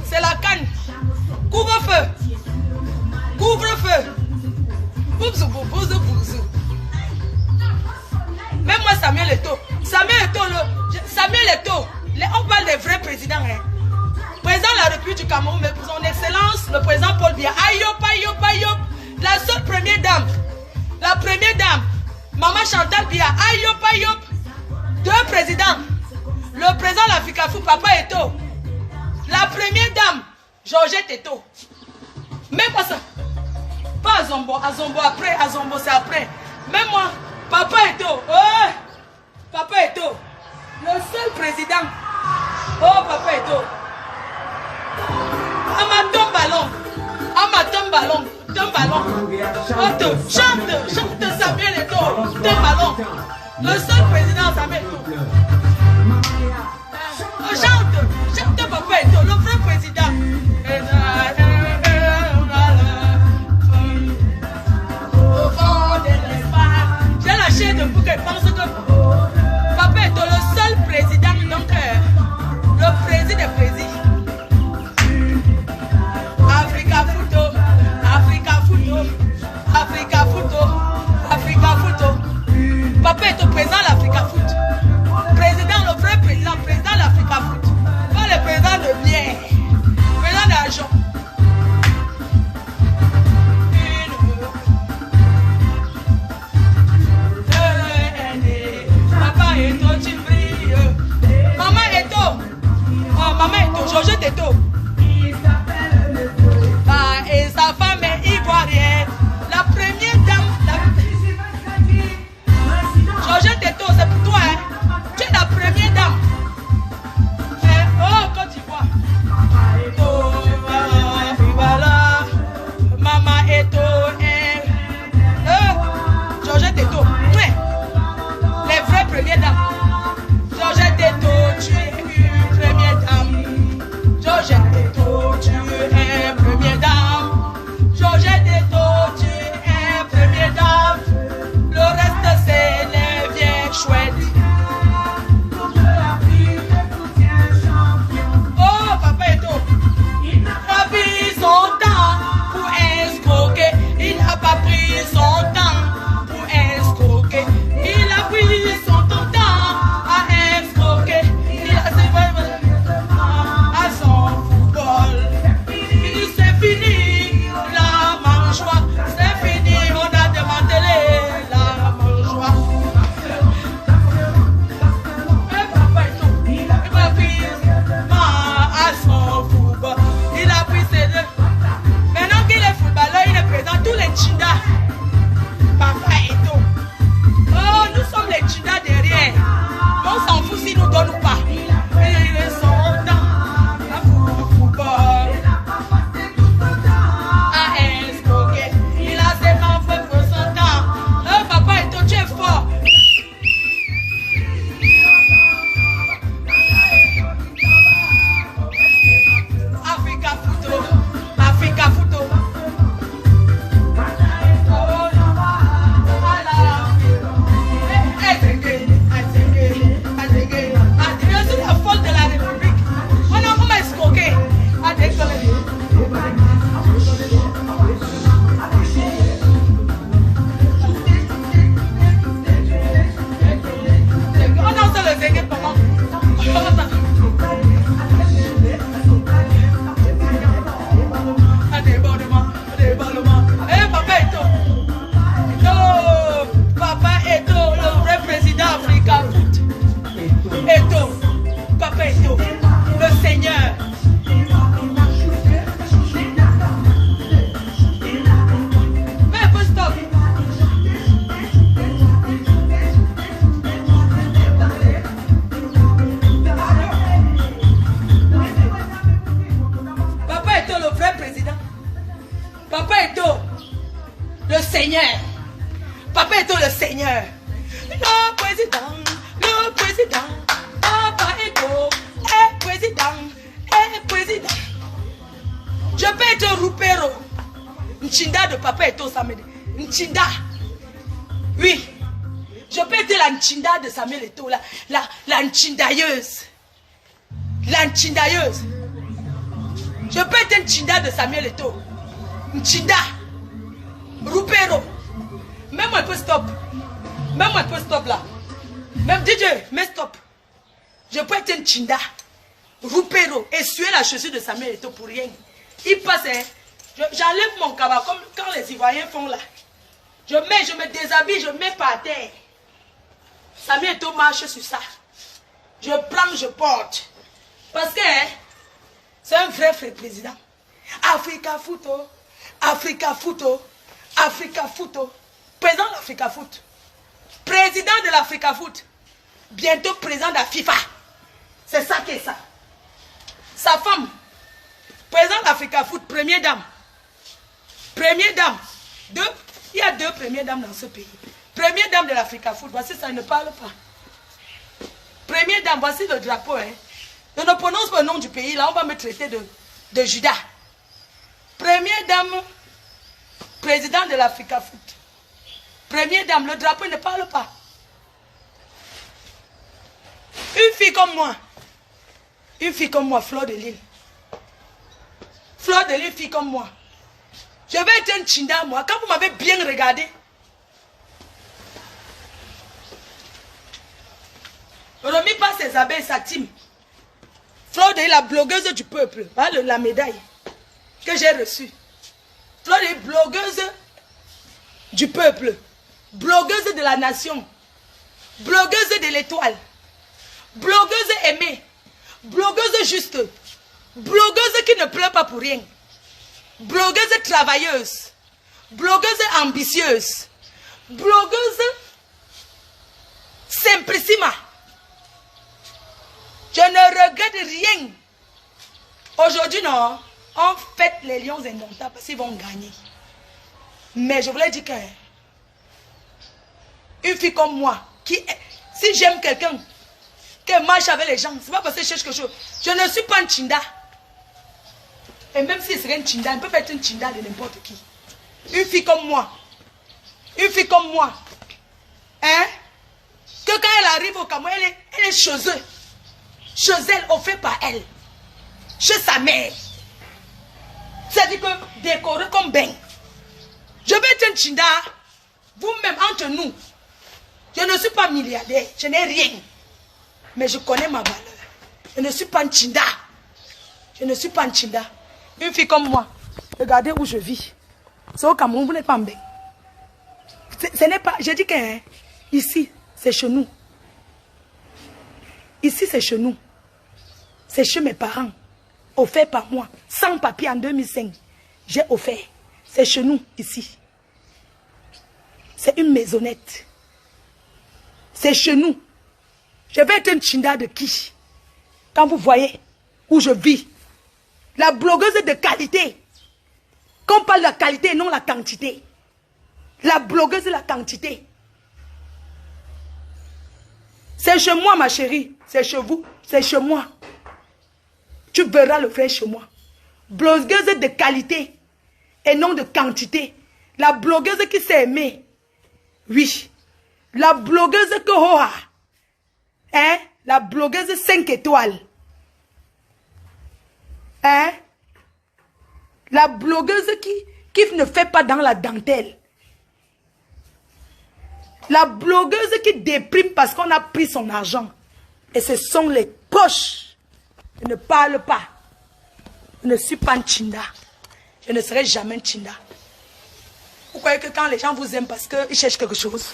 C'est la canne. Couvre-feu. Couvre-feu. Boubzou, boubzou, boubzou. Même moi, Samuel Eto'o. Samuel Eto'o. On parle des vrais présidents. Hein. Président de la République du Cameroun, mais son excellence, le président Paul Biya. Ayop, ayop, ayop. La seule première dame. La première dame. Maman Chantal Biya. Ayop, ayop. Deux présidents. Le président de l'Africafou, Papa Eto'o. La première dame, Georgette Eto'o. Même pas ça. Pas Azombo. Azombo après. Azombo c'est après. Même moi, Papa Eto'o. Oh, Papa Eto'o. Le seul président. Oh, Papa Eto'o. Amatom ballon. Amatom ballon. Tom ballon. Chante Samuel Eto'o. Tom ballon. Le seul président Samuel Eto'o. Chante Papa Eto'o. Le vrai président. J'ai la chair de pour qu'elle pense que Papa Eto'o le seul président, donc le président des présidents. Africa Foot, Africa Foot, Africa Foot, Africa Foot. Papa Eto'o président de l'Africa Foot. Président, le vrai président, président de l'Africa Foot. Pas le président de bien, président d'argent. Maman Eto'o. Oh, Maman Eto'o, Georgette Eto'o. Et sa femme est ivoirienne. La première dame. Georgette Eto'o, c'est pour toi. Hein? Tu es la première dame. Oh, Côte d'Ivoire. Voilà. Maman Eto'o. Georgette Eto'o. Ouais. Les vraies premières dames. Georgette Eto'o, tu es une première dame. Georgette Eto'o, tu es première dame. Georgette Eto'o, tu es première dame. Le reste c'est les vieilles chouettes. Oh, Papa Eto'o, il n'a pas pris son temps pour escroquer. Il n'a pas pris son temps pour escroquer. Il a pris son temps à escroquer. Il a à son football. C'est fini la mangeoire. C'est fini, on a démantelé la mangeoire. Papa Eto'o, il a pris à son football. Il a pris ses deux. Maintenant qu'il est footballeur, il est présent tous les chindas. Papa Eto'o. Oh, nous sommes les chindas derrière. On s'en fout si nous donne ou pas. Il est son temps à football. À escroquer. Il a ses enfants pour son temps. Oh, Papa Eto'o, tu es fort. Africa Foot. Africa Foot. Je suis la folle de la République. On m'a escroqué. On danse le zengue, maman. Papa Eto'o. Papa Eto'o, le vrai président Africa Foot. Eto'o, Papa Eto'o, le Seigneur. Mais un peu stop. Papa Eto'o, le vrai président. Papa Eto'o, le Seigneur. Papa Eto'o, le Seigneur. Le président, le président. Papa Eto'o est président, est président. Je peux être Rupero. Nchinda de Papa Eto'o Samuel. Nchinda. Oui. Je peux être la Nchinda de Samuel Eto'o. La Nchindailleuse. La Nchindailleuse. Je peux être un Tchinda de Samuel Eto'o. Un Tchinda. Roupero. Même moi, un peu stop. Même moi, un peu stop là. Même DJ, mais stop. Je peux être un Tchinda. Roupero. Et suer la chaussure de Samuel Eto'o pour rien. Il passe, hein. J'enlève mon cabas comme quand les Ivoiriens font là. Je me déshabille, je mets par terre. Samuel Eto'o marche sur ça. Je prends, je porte. Parce que hein, c'est un vrai président. Africa Footo, Africa Footo, Africa Footo. Président de l'Africa Foot. Président de l'Africa Foot. Bientôt président de la FIFA. C'est ça qui est ça. Sa femme, président de l'Africa Foot, première dame. Première dame. Il y a deux premières dames dans ce pays. Première dame de l'Africa Foot, voici ça, ne parle pas. Première dame, voici le drapeau. Hein. Je ne prononce pas le nom du pays, là on va me traiter de Judas. Première dame, président de l'Africa Foot. Première dame, le drapeau ne parle pas. Une fille comme moi, Fleur de Lille. Fleur de Lille, fille comme moi. Je vais être un Tchinda, moi. Quand vous m'avez bien regardé, remis par ses abeilles, sa team. Fleur de Lille, la blogueuse du peuple. Voilà la médaille que j'ai reçue. Fleur de Lille, blogueuse du peuple. Blogueuse de la nation. Blogueuse de l'étoile. Blogueuse aimée. Blogueuse juste. Blogueuse qui ne pleure pas pour rien. Blogueuse travailleuse. Blogueuse ambitieuse. Blogueuse simplissima. Je ne regrette rien. Aujourd'hui, non. On fête les lions indomptables parce qu'ils vont gagner. Mais je voulais dire que une fille comme moi, si j'aime quelqu'un, qui marche avec les gens, c'est pas parce que je cherche quelque chose. Je ne suis pas un Tchinda. Et même si c'est un Tchinda, elle peut faire un Tchinda de n'importe qui. Une fille comme moi. Une fille comme moi. Hein? Que quand elle arrive au Cameroun, elle est chez eux. Chez elle, offert par elle. Chez sa mère. C'est-à-dire que décoré comme ben. Je vais être un Tchinda. Vous-même, entre nous. Je ne suis pas milliardaire. Je n'ai rien. Mais je connais ma valeur. Je ne suis pas un Tchinda. Je ne suis pas un Tchinda. Une fille comme moi. Regardez où je vis. C'est au Cameroun, vous n'êtes pas en bain. Ce n'est pas... Je dis que hein, ici, c'est chez nous. Ici, c'est chez nous. C'est chez mes parents. Offert par moi. Sans papier en 2005. J'ai offert. C'est chez nous, ici. C'est une maisonnette. C'est chez nous. Je vais être un Tchinda de qui? Quand vous voyez où je vis. La blogueuse de qualité. Quand on parle de la qualité et non la quantité. La blogueuse de la quantité. C'est chez moi, ma chérie. C'est chez vous. C'est chez moi. Tu verras le vrai chez moi. Blogueuse de qualité et non de quantité. La blogueuse qui s'est aimée. Oui. La blogueuse que Hoa. Hein? La blogueuse 5 étoiles. Hein? La blogueuse qui ne fait pas dans la dentelle. La blogueuse qui déprime parce qu'on a pris son argent. Et ce sont les poches. Je ne parle pas. Je ne suis pas un Tchinda. Je ne serai jamais un Tchinda. Vous croyez que quand les gens vous aiment parce qu'ils cherchent quelque chose?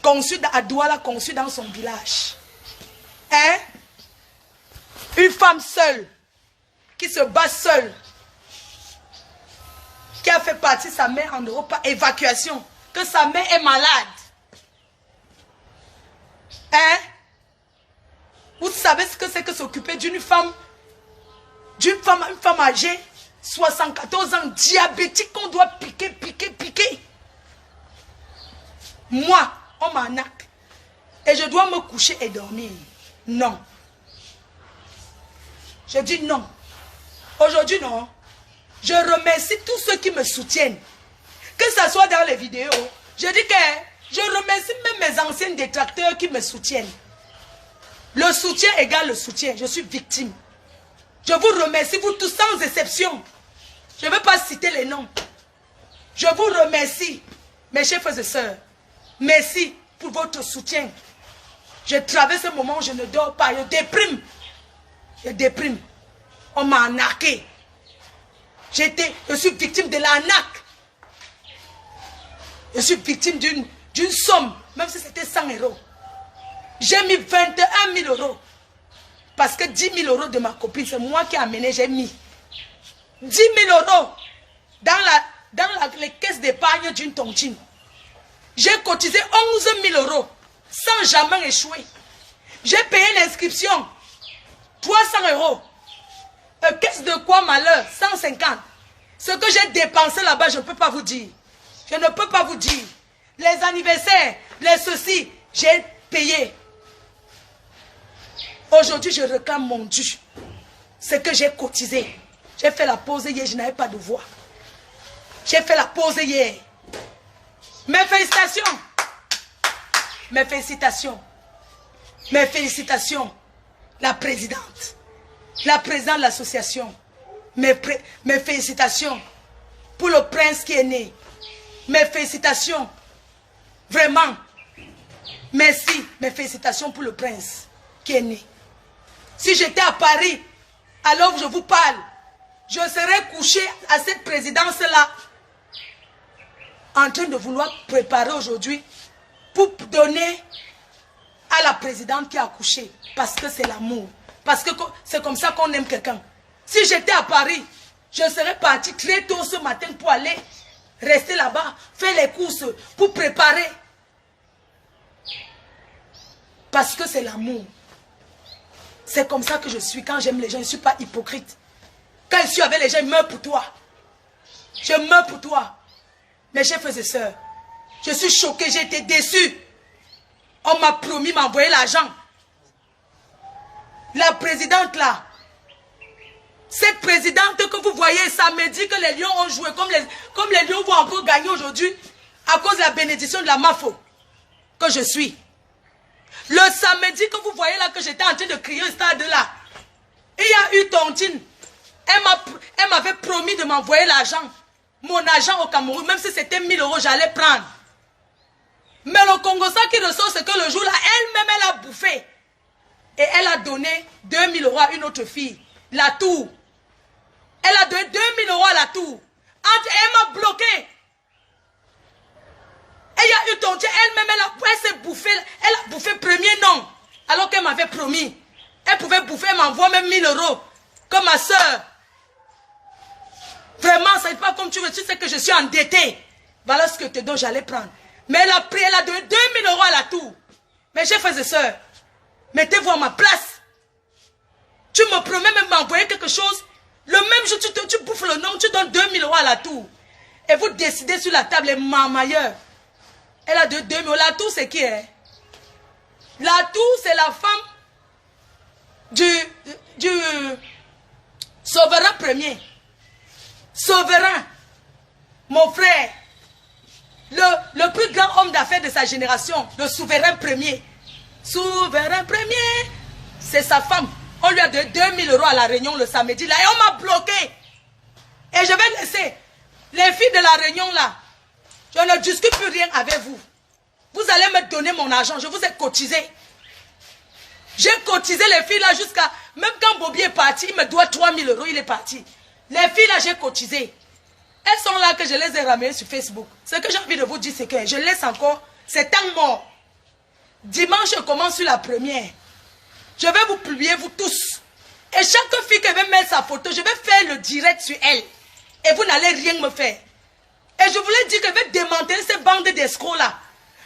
Conçu à Douala, conçu dans son village. Hein? Une femme seule, qui se bat seule, qui a fait partir sa mère en Europe par évacuation, que sa mère est malade. Hein? Vous savez ce que c'est que s'occuper d'une femme âgée, 74 ans, diabétique, qu'on doit piquer. Moi, on m'arnaque. Et je dois me coucher et dormir. Non. Je dis non. Aujourd'hui, non. Je remercie tous ceux qui me soutiennent. Que ce soit dans les vidéos. Je dis que je remercie même mes anciens détracteurs qui me soutiennent. Le soutien égale le soutien. Je suis victime. Je vous remercie, vous tous, sans exception. Je ne veux pas citer les noms. Je vous remercie, mes chers frères et sœurs. Merci pour votre soutien. Je traverse ce moment où je ne dors pas. Je déprime. Je déprime. On m'a arnaqué. Je suis victime de l'arnaque. Je suis victime d'une somme, même si c'était 100 €. J'ai mis 21 000 €. Parce que 10 000 € de ma copine, c'est moi qui ai amené, j'ai mis 10 000 € dans les caisses d'épargne d'une tontine. J'ai cotisé 11 000 € sans jamais échouer. J'ai payé l'inscription 300 €. Caisse de quoi malheur 150. Ce que j'ai dépensé là-bas, je ne peux pas vous dire. Je ne peux pas vous dire. Les anniversaires, les ceci, j'ai payé. Aujourd'hui, je réclame mon dû. Ce que j'ai cotisé. J'ai fait la pause hier, je n'avais pas de voix. J'ai fait la pause hier. Mes félicitations. Mes félicitations. Mes félicitations. La présidente. La présidente de l'association. Mes félicitations pour le prince qui est né. Mes félicitations. Vraiment. Merci. Mes félicitations pour le prince qui est né. Si j'étais à Paris, alors que je vous parle, je serais couché à cette présidence-là, en train de vouloir préparer aujourd'hui pour donner à la présidente qui a accouché. Parce que c'est l'amour. Parce que c'est comme ça qu'on aime quelqu'un. Si j'étais à Paris, je serais parti très tôt ce matin pour aller rester là-bas, faire les courses, pour préparer. Parce que c'est l'amour. C'est comme ça que je suis. Quand j'aime les gens, je ne suis pas hypocrite. Quand je suis avec les gens, je meurs pour toi. Je meurs pour toi. Mes chers frères et sœurs, je suis choqué, j'ai été déçu. On m'a promis m'envoyer l'argent. La présidente là, cette présidente que vous voyez, ça me dit que les lions ont joué, comme les lions vont encore gagner aujourd'hui, à cause de la bénédiction de la MAFO que je suis. Le samedi que vous voyez là, que j'étais en train de crier au stade là, il y a eu tontine. Elle m'avait promis de m'envoyer l'argent. Mon argent au Cameroun, même si c'était 1000 €, j'allais prendre. Mais le Congosa qui ressort, c'est que le jour là, elle-même, elle a bouffé. Et elle a donné 2000 € à une autre fille, la tour. Elle a donné 2000 € à la tour. Elle m'a bloqué. Et il y a eu tontine, elle-même, elle s'est bouffée. Elle a bouffé premier non. Alors qu'elle m'avait promis. Elle pouvait bouffer, elle m'envoie même 1000 € comme ma soeur. Vraiment, ça n'est pas comme tu veux. Tu sais que je suis endettée. Voilà ce que te donne, j'allais prendre. Mais elle a pris, elle a donné 2000 € à la tour. Mes chers frères et sœurs, mettez-vous à ma place. Tu me promets même m'envoyer quelque chose. Le même jour, tu bouffes le nom, tu donnes 2000 € à la tour. Et vous décidez sur la table, les marmailleurs. Elle a donné 2000 €. La tour, c'est qui est? La tour, c'est la femme du souverain premier. Souverain, mon frère, le plus grand homme d'affaires de sa génération, le souverain premier. Souverain premier, c'est sa femme. On lui a donné 2000 € à la Réunion le samedi là et on m'a bloqué. Et je vais laisser les filles de la Réunion là. Je ne discute plus rien avec vous. Vous allez me donner mon argent, je vous ai cotisé. J'ai cotisé les filles là jusqu'à... Même quand Bobby est parti, il me doit 3000 €, il est parti. Les filles là, j'ai cotisé. Elles sont là que je les ai ramenées sur Facebook. Ce que j'ai envie de vous dire, c'est que je laisse encore, c'est temps mort. Dimanche, je commence sur la première. Je vais vous publier, vous tous. Et chaque fille qui va mettre sa photo, je vais faire le direct sur elle. Et vous n'allez rien me faire. Et je voulais dire que je vais démanteler ces bandes d'escrocs là.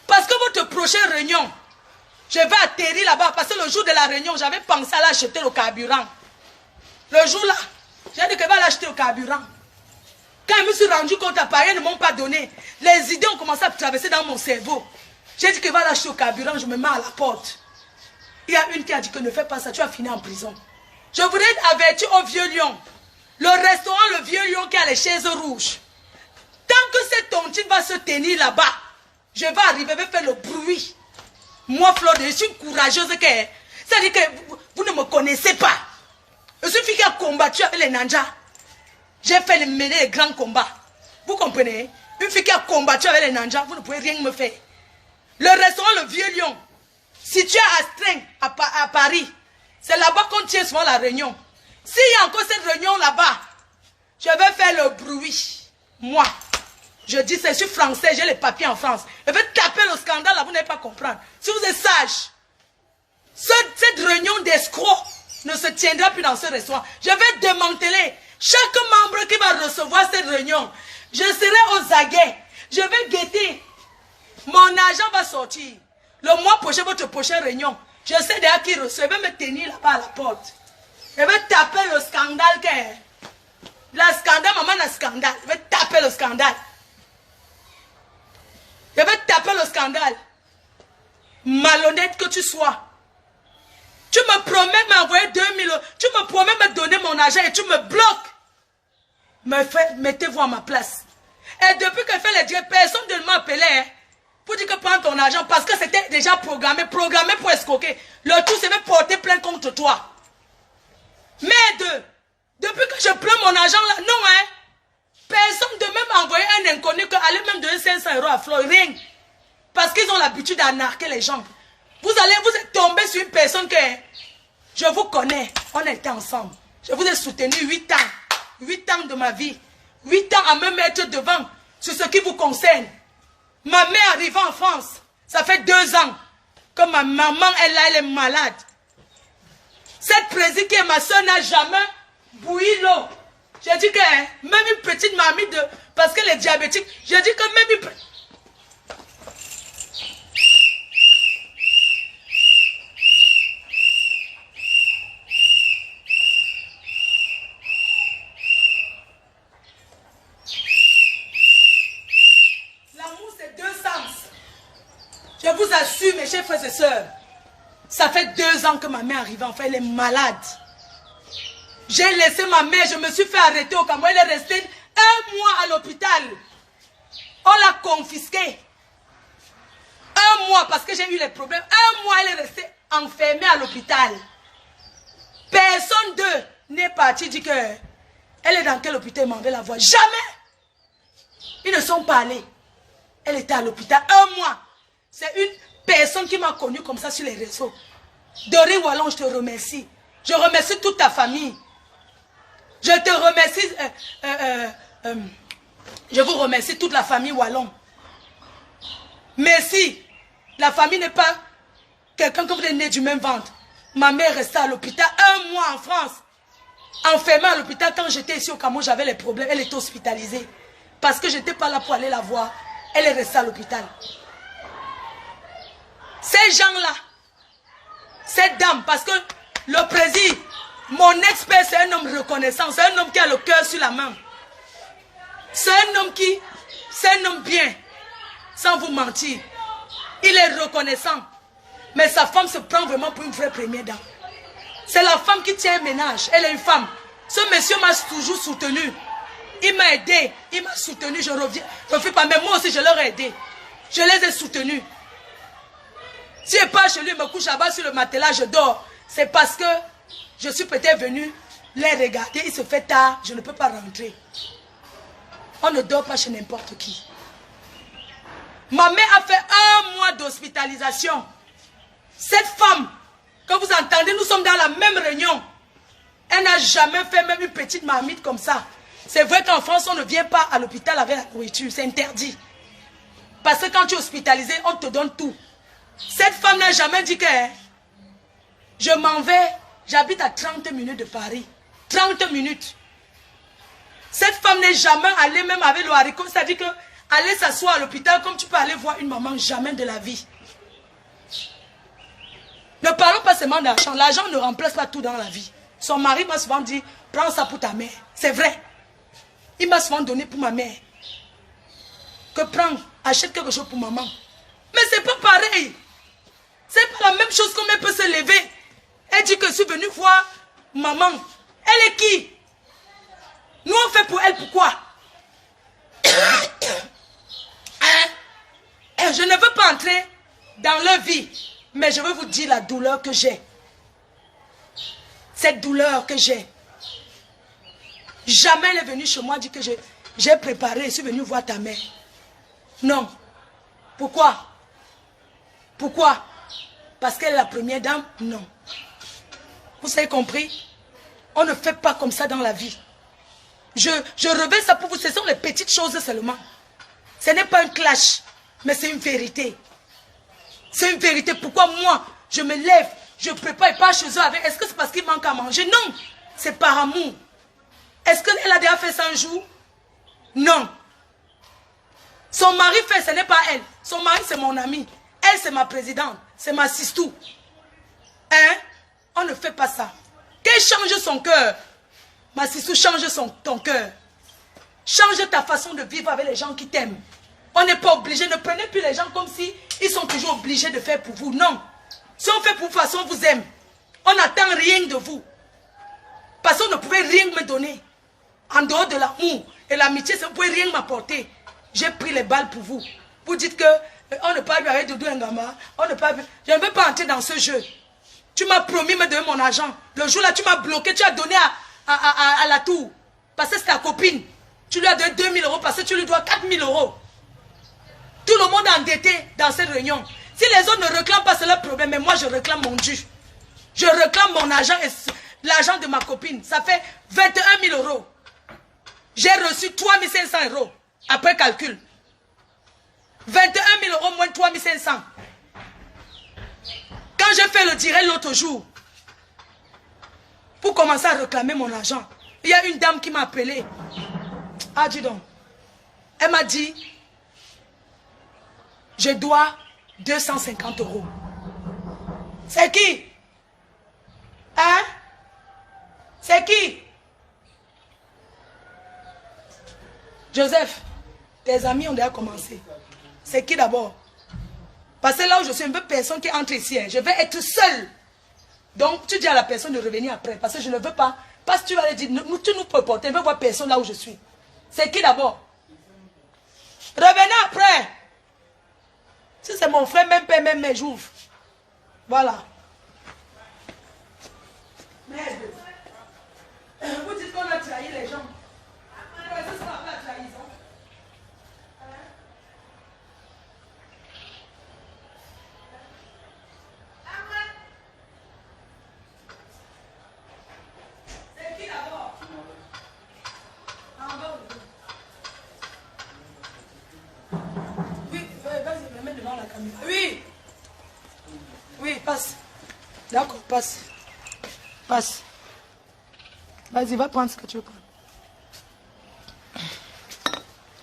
Parce que votre prochaine réunion, je vais atterrir là-bas. Parce que le jour de la réunion, j'avais pensé à l'acheter le carburant. Le jour là, j'ai dit que je vais l'acheter le carburant. Quand je me suis rendu compte, à Paris, ils ne m'ont pas donné. Les idées ont commencé à traverser dans mon cerveau. J'ai dit que je vais l'acheter au carburant, je me mets à la porte. Il y a une qui a dit que ne fais pas ça, tu vas finir en prison. Je voudrais avertir au Vieux Lion. Le restaurant, le Vieux Lion qui a les chaises rouges. Tant que cette tontine va se tenir là-bas, je vais arriver, je vais faire le bruit. Moi, Flore, je suis courageuse. C'est-à-dire que vous ne me connaissez pas. Je suis une fille qui a combattu avec les Nanja. J'ai fait mener les grands combats. Vous comprenez? Une fille qui a combattu avec les Nanja, vous ne pouvez rien me faire. Le restaurant Le Vieux Lion, situé à Astring, à Paris, c'est là-bas qu'on tient souvent la réunion. S'il y a encore cette réunion là-bas, je vais faire le bruit. Moi, je dis, je suis français, j'ai les papiers en France. Je vais taper le scandale là, vous n'allez pas comprendre. Si vous êtes sage, cette réunion d'escrocs ne se tiendra plus dans ce restaurant. Je vais démanteler chaque membre qui va recevoir cette réunion. Je serai aux aguets. Je vais guetter. Mon argent va sortir. Le mois prochain, votre prochaine réunion, je sais déjà qui reçoit. Je vais me tenir là-bas à la porte. Je vais taper le scandale. La scandale, maman, la scandale. Je vais taper le scandale. Je vais taper le scandale. Malhonnête que tu sois. Tu me promets de m'envoyer 2000 euros. Tu me promets de me donner mon argent et tu me bloques. Mettez-vous à ma place. Et depuis que je fais les dieux, personne ne m'a appelé pour dire que prends ton argent parce que c'était déjà programmé pour escroquer. Le tout, c'est de porter plainte contre toi. Mais depuis que je prends mon argent là, non, hein. Personne ne même envoyer un inconnu que aller même donner 500 euros à Floyd, rien. Parce qu'ils ont l'habitude d'arnaquer les gens. Vous êtes tombé sur une personne que je vous connais. On était ensemble. Je vous ai soutenu 8 ans. 8 ans de ma vie. 8 ans à me mettre devant sur ce qui vous concerne. Ma mère arrivant en France, ça fait 2 ans que ma maman, elle est malade. Cette présidente qui est ma soeur n'a jamais bouilli l'eau. J'ai dit que même une petite mamie parce qu'elle est diabétique, j'ai dit que même une petite... L'amour, c'est 2 sens. Je vous assure, mes chers frères et sœurs, ça fait 2 ans que ma mère arrive, enfin, elle est malade. J'ai laissé ma mère, je me suis fait arrêter au Cameroun. Elle est restée 1 mois à l'hôpital. On l'a confisquée. 1 mois parce que j'ai eu les problèmes. 1 mois, elle est restée enfermée à l'hôpital. Personne d'eux n'est parti dire que elle est dans quel hôpital, il m'en veut la voir. Jamais. Ils ne sont pas allés. Elle était à l'hôpital 1 mois. C'est une personne qui m'a connue comme ça sur les réseaux. Doré Wallon, je te remercie. Je remercie toute ta famille. Je te remercie, je vous remercie toute la famille Wallon. Merci. La famille n'est pas quelqu'un que vous êtes né du même ventre. Ma mère restait à l'hôpital 1 mois en France. Enfermée à l'hôpital, quand j'étais ici au Cameroun, j'avais les problèmes. Elle était hospitalisée. Parce que je n'étais pas là pour aller la voir. Elle est restée à l'hôpital. Ces gens-là, cette dame, parce que le président, mon ex-père, c'est un homme reconnaissant, c'est un homme qui a le cœur sur la main. C'est un homme bien, sans vous mentir. Il est reconnaissant. Mais sa femme se prend vraiment pour une vraie première dame. C'est la femme qui tient un ménage. Elle est une femme. Ce monsieur m'a toujours soutenu. Il m'a aidé. Il m'a soutenu. Je reviens. Je ne fais pas. Mais moi aussi, je leur ai aidé. Je les ai soutenus. Si je pars chez lui, me couche là-bas sur le matelas, je dors. C'est parce que je suis peut-être venu les regarder. Il se fait tard. Je ne peux pas rentrer. On ne dort pas chez n'importe qui. Ma mère a fait 1 mois d'hospitalisation. Cette femme, que vous entendez, nous sommes dans la même réunion. Elle n'a jamais fait même une petite marmite comme ça. C'est vrai qu'en France, on ne vient pas à l'hôpital avec la nourriture. C'est interdit. Parce que quand tu es hospitalisé, on te donne tout. Cette femme n'a jamais dit que je m'en vais, j'habite à 30 minutes de Paris. 30 minutes. Cette femme n'est jamais allée même avec le haricot. C'est-à-dire que aller s'asseoir à l'hôpital comme tu peux aller voir une maman, jamais de la vie. Ne parlons pas seulement d'argent. L'argent ne remplace pas tout dans la vie. Son mari m'a souvent dit, prends ça pour ta mère. C'est vrai. Il m'a souvent donné pour ma mère. Que prends, achète quelque chose pour maman. Mais c'est pas pareil. C'est pas la même chose comme elle peut se lever. Elle dit que je suis venue voir maman. Elle est qui? Nous on fait pour elle, pourquoi? Je ne veux pas entrer dans leur vie. Mais je veux vous dire la douleur que j'ai. Cette douleur que j'ai. Jamais elle est venue chez moi dire que j'ai préparé, je suis venue voir ta mère. Non. Pourquoi? Pourquoi? Parce qu'elle est la première dame? Non. Vous avez compris? On ne fait pas comme ça dans la vie. Je révèle ça pour vous, ce sont les petites choses seulement. Ce n'est pas un clash, mais c'est une vérité. C'est une vérité. Pourquoi moi, je me lève, je prépare et pas chez eux avec... Est-ce que c'est parce qu'il manque à manger? Non, c'est par amour. Est-ce qu'elle a déjà fait ça un jour? Non. Son mari fait, ce n'est pas elle. Son mari, c'est mon ami. Elle, c'est ma présidente. C'est ma sistou. Hein? On ne fait pas ça. Qu'elle change son cœur. Ma sistou, change ton cœur. Change ta façon de vivre avec les gens qui t'aiment. On n'est pas obligé. Ne prenez plus les gens comme si ils sont toujours obligés de faire pour vous. Non. Si on fait pour vous, de toute façon, on vous aime. On n'attend rien de vous. Parce qu'on ne pouvait rien me donner. En dehors de l'amour et l'amitié, ça ne pouvait rien m'apporter. J'ai pris les balles pour vous. Vous dites que on ne parle plus avec Doudou Ngama. On ne parle plus. Je ne veux pas entrer dans ce jeu. Tu m'as promis de me donner mon argent. Le jour-là, tu m'as bloqué. Tu as donné à la tour. Parce que c'est ta copine. Tu lui as donné 2000 € parce que tu lui dois 4000 €. Tout le monde est endetté dans cette réunion. Si les autres ne réclament pas, c'est leur problème. Mais moi, je réclame mon dû. Je réclame mon argent et l'argent de ma copine. Ça fait 21 000 €. J'ai reçu 3 500 € après calcul. 21 000 € moins 3 500. Quand j'ai fait le direct l'autre jour, pour commencer à réclamer mon argent, il y a une dame qui m'a appelé. Ah, dis donc. Elle m'a dit, je dois 250 €. C'est qui? Hein? C'est qui? Joseph, tes amis ont déjà commencé. C'est qui d'abord? Parce que là où je suis, une personne qui entre ici, hein, je vais être seule. Donc tu dis à la personne de revenir après. Parce que je ne veux pas. Parce que tu vas lui dire, tu nous peux porter, je ne veux voir personne là où je suis. C'est qui d'abord? Revenez après. Si c'est mon frère, même père, même mère, j'ouvre. Voilà. Merde. Vous dites qu'on a trahi les gens. C'est ce qu'on appelle la trahison. C'est qui d'abord? Oui, vas-y, me mets devant la caméra. Oui. Oui, passe. D'accord, passe. Passe. Vas-y, va prendre ce que tu veux prendre.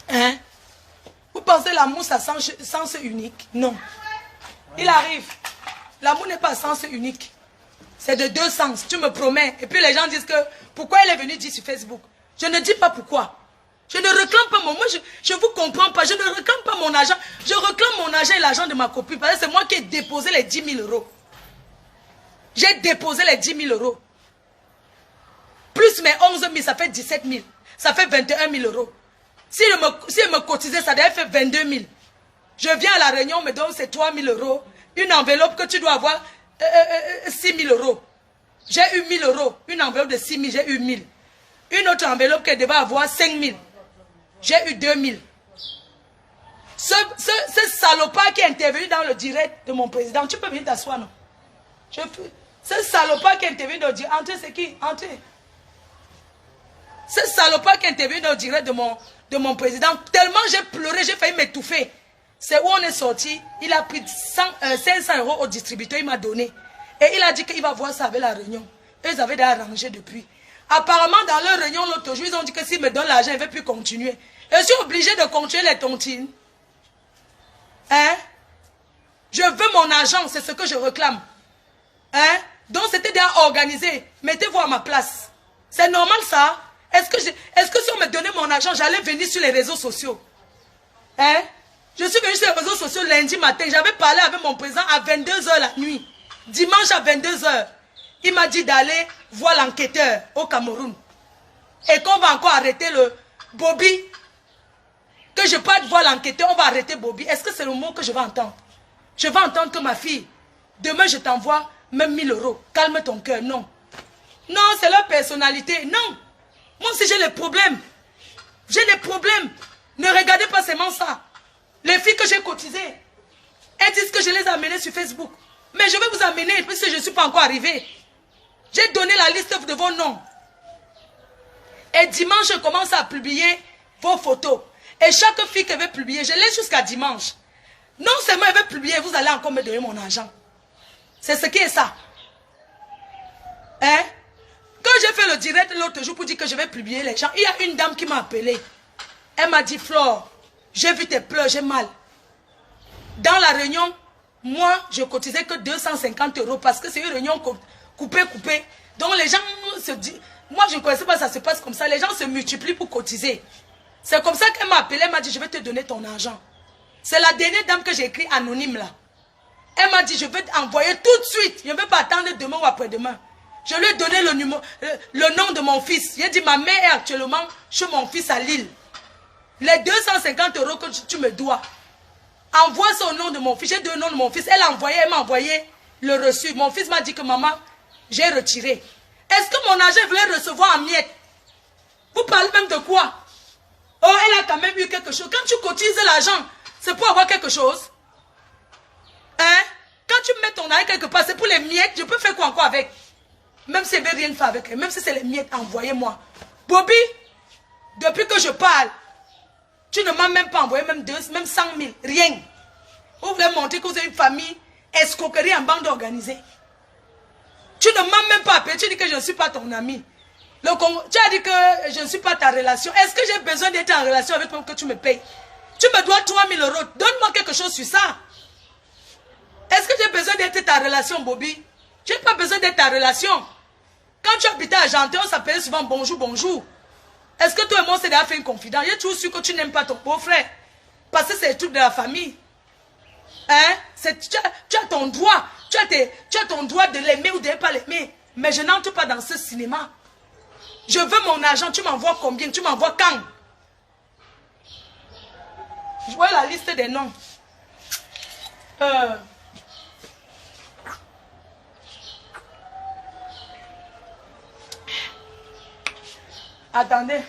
Hein? Vous pensez l'amour, ça sens unique? Non. Il arrive. L'amour n'est pas sens unique. C'est de deux sens. Tu me promets. Et puis les gens disent que pourquoi elle est venue dire sur Facebook? Je ne dis pas pourquoi. Je ne réclame pas mon... Moi, je ne vous comprends pas. Je ne réclame pas mon argent. Je réclame mon argent et l'argent de ma copine. Parce que c'est moi qui ai déposé les 10 000 €. J'ai déposé les 10 000 €. Plus mes 11 000, ça fait 17 000. Ça fait 21 000 €. Si elle me cotisait, ça devait faire 22 000. Je viens à la réunion, on me donne ces 3 000 €. Une enveloppe que tu dois avoir 6 000 €. J'ai eu 1 000 €. Une enveloppe de 6 000, j'ai eu 1 000. Une autre enveloppe qu'elle devait avoir 5 000. J'ai eu 2 000. Ce salopard qui est intervenu dans le direct de mon président, tu peux venir t'asseoir, non? Ce salopard qui est intervenu dans le direct, entrez, c'est qui? Entrez. Ce salopard qui est intervenu dans le direct de mon président, tellement j'ai pleuré, j'ai failli m'étouffer. C'est où on est sorti, il a pris 500 € au distributeur, il m'a donné. Et il a dit qu'il va voir ça avec la réunion. Et ils avaient déjà arrangé depuis. Apparemment, dans leur réunion l'autre jour, ils ont dit que s'ils me donnent l'argent, ils ne veulent plus continuer. Et je suis obligé de continuer les tontines. Hein? Je veux mon argent, c'est ce que je réclame. Hein? Donc c'était déjà organisé. Mettez-vous à ma place. C'est normal ça? Est-ce que si on me donnait mon argent, j'allais venir sur les réseaux sociaux? Hein? Je suis venu sur les réseaux sociaux lundi matin. J'avais parlé avec mon président à 22 h la nuit. Dimanche à 22 h. Il m'a dit d'aller voir l'enquêteur au Cameroun. Et qu'on va encore arrêter le Bobby. Que je parte voir l'enquêteur, on va arrêter Bobby. Est-ce que c'est le mot que je vais entendre? Je vais entendre que ma fille, demain je t'envoie même 1 000 €. Calme ton cœur. Non. Non, c'est leur personnalité. Non. Moi aussi, j'ai les problèmes. J'ai des problèmes. Ne regardez pas seulement ça. Les filles que j'ai cotisées, elles disent que je les ai amenées sur Facebook. Mais je vais vous amener, puisque je ne suis pas encore arrivée. J'ai donné la liste de vos noms. Et dimanche, je commence à publier vos photos. Et chaque fille qui veut publier, je laisse jusqu'à dimanche. Non seulement elle veut publier, vous allez encore me donner mon argent. C'est ce qui est ça. Hein? Quand j'ai fait le direct l'autre jour pour dire que je vais publier les gens, il y a une dame qui m'a appelé. Elle m'a dit, Flore, j'ai vu tes pleurs, j'ai mal. Dans la réunion, moi, je cotisais que 250 € parce que c'est une réunion coupée. Donc les gens se disent, moi je ne connaissais pas, ça se passe comme ça. Les gens se multiplient pour cotiser. C'est comme ça qu'elle m'a appelé, elle m'a dit, je vais te donner ton argent. C'est la dernière dame que j'ai écrit anonyme là. Elle m'a dit, je vais t'envoyer tout de suite. Je ne vais pas attendre demain ou après-demain. Je lui ai donné le nom de mon fils. J'ai dit, ma mère est actuellement chez mon fils à Lille. Les 250 € que tu me dois, envoie ça au nom de mon fils. J'ai donné le nom de mon fils. Elle m'a envoyé le reçu. Mon fils m'a dit que maman, j'ai retiré. Est-ce que mon argent voulait recevoir en miettes? Vous parlez même de quoi? Oh, elle a quand même eu quelque chose. Quand tu cotises l'argent, c'est pour avoir quelque chose. Hein? Quand tu mets ton argent quelque part, c'est pour les miettes. Je peux faire quoi encore avec? Même si je ne vais rien faire avec elle. Même si c'est les miettes, envoyez-moi. Bobby, depuis que je parle, tu ne m'as même pas envoyé même 100 000. Rien. Vous voulez montrer que vous avez une famille escroquerie en bande organisée. Tu ne m'as même pas appelé. Tu dis que je ne suis pas ton ami. Tu as dit que je ne suis pas ta relation. Est-ce que j'ai besoin d'être en relation avec toi que tu me payes? Tu me dois 3 000 €. Donne-moi quelque chose sur ça. Est-ce que j'ai besoin d'être ta relation, Bobby? Je n'ai pas besoin d'être ta relation. Quand tu habitais à Argentin, on s'appelait souvent bonjour, bonjour. Est-ce que toi et moi, c'est déjà fait une confidence? J'ai toujours su que tu n'aimes pas ton beau-frère. Parce que c'est le truc de la famille. Hein? Tu as ton droit. Tu as ton droit de l'aimer ou de ne pas l'aimer. Mais je n'entre pas dans ce cinéma. Je veux mon argent. Tu m'envoies combien? Tu m'envoies quand? Je vois la liste des noms. Attendez.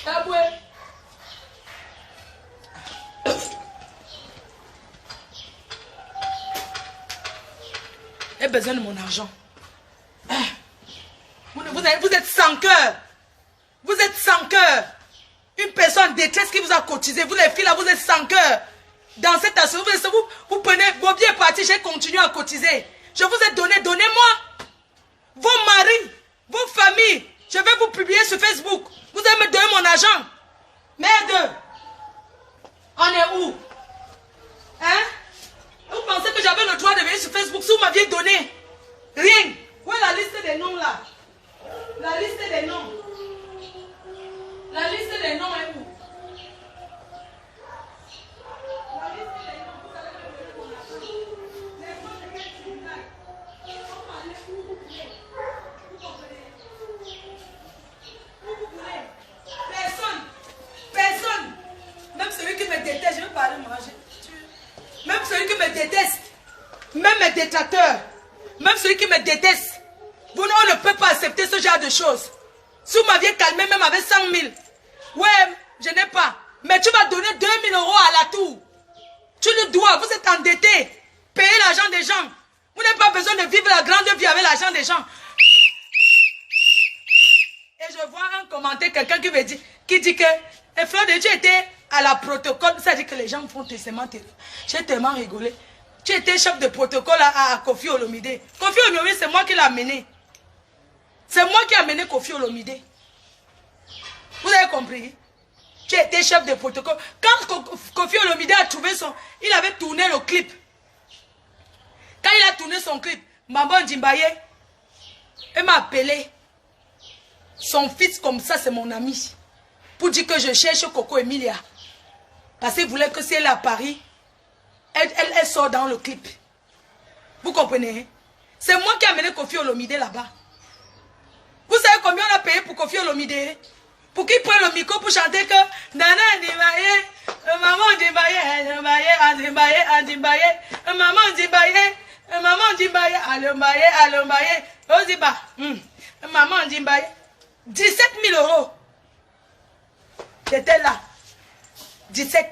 Taboué. J'ai besoin de mon argent. Vous êtes sans cœur. Vous êtes sans cœur. Une personne détresse qui vous a cotisé. Vous les filles là, vous êtes sans cœur. Dans cette assurance, vous prenez, Bobby est parti, j'ai continué à cotiser. Je vous ai donné, donnez-moi. Vos maris, vos familles, je vais vous publier sur Facebook. Vous allez me donner mon argent. Merde. On est où? Hein? Vous pensez que j'avais le droit de venir sur Facebook si vous m'aviez donné? Rien. Où est la liste des noms là? La liste des noms. La liste des noms est où? Personne. Même celui qui me déteste, je vais parler manger. Même celui qui me déteste, même mes détracteurs, même celui qui me déteste, on ne peut pas accepter ce genre de choses. Si vous m'aviez calmé même avec 100 000, ouais, je n'ai pas. Mais tu vas donner 2 000 € à la tour. Tu le dois, vous êtes endetté. Payez l'argent des gens. Vous n'avez pas besoin de vivre la grande vie avec l'argent des gens. Et je vois un commentaire, quelqu'un qui dit que Fleur de Dieu était à la protocole. Ça dit que les gens font tellement terrible. J'ai tellement rigolé. Tu étais chef de protocole à Kofi Olomide. Kofi Olomide, c'est moi qui l'ai amené. C'est moi qui ai amené Kofi Olomide. Vous avez compris? Tu étais chef de protocole. Quand Kofi Olomide a trouvé il avait tourné le clip. Quand il a tourné son clip, Maman Djimbaye, elle m'a appelé. Son fils comme ça, c'est mon ami. Pour dire que je cherche Coco Emilia. Parce qu'il voulait que si elle est à Paris, elle sort dans le clip. Vous comprenez? C'est moi qui ai amené Kofi Olomide là-bas. Vous savez combien on a payé pour Kofi Olomide? Pour qu'il prenne le micro pour chanter que Nana Nimaye, Maman dit baye, maman dit baye, allons baye, osez pas. Maman dit baye, 17 000 €. J'étais là. 17.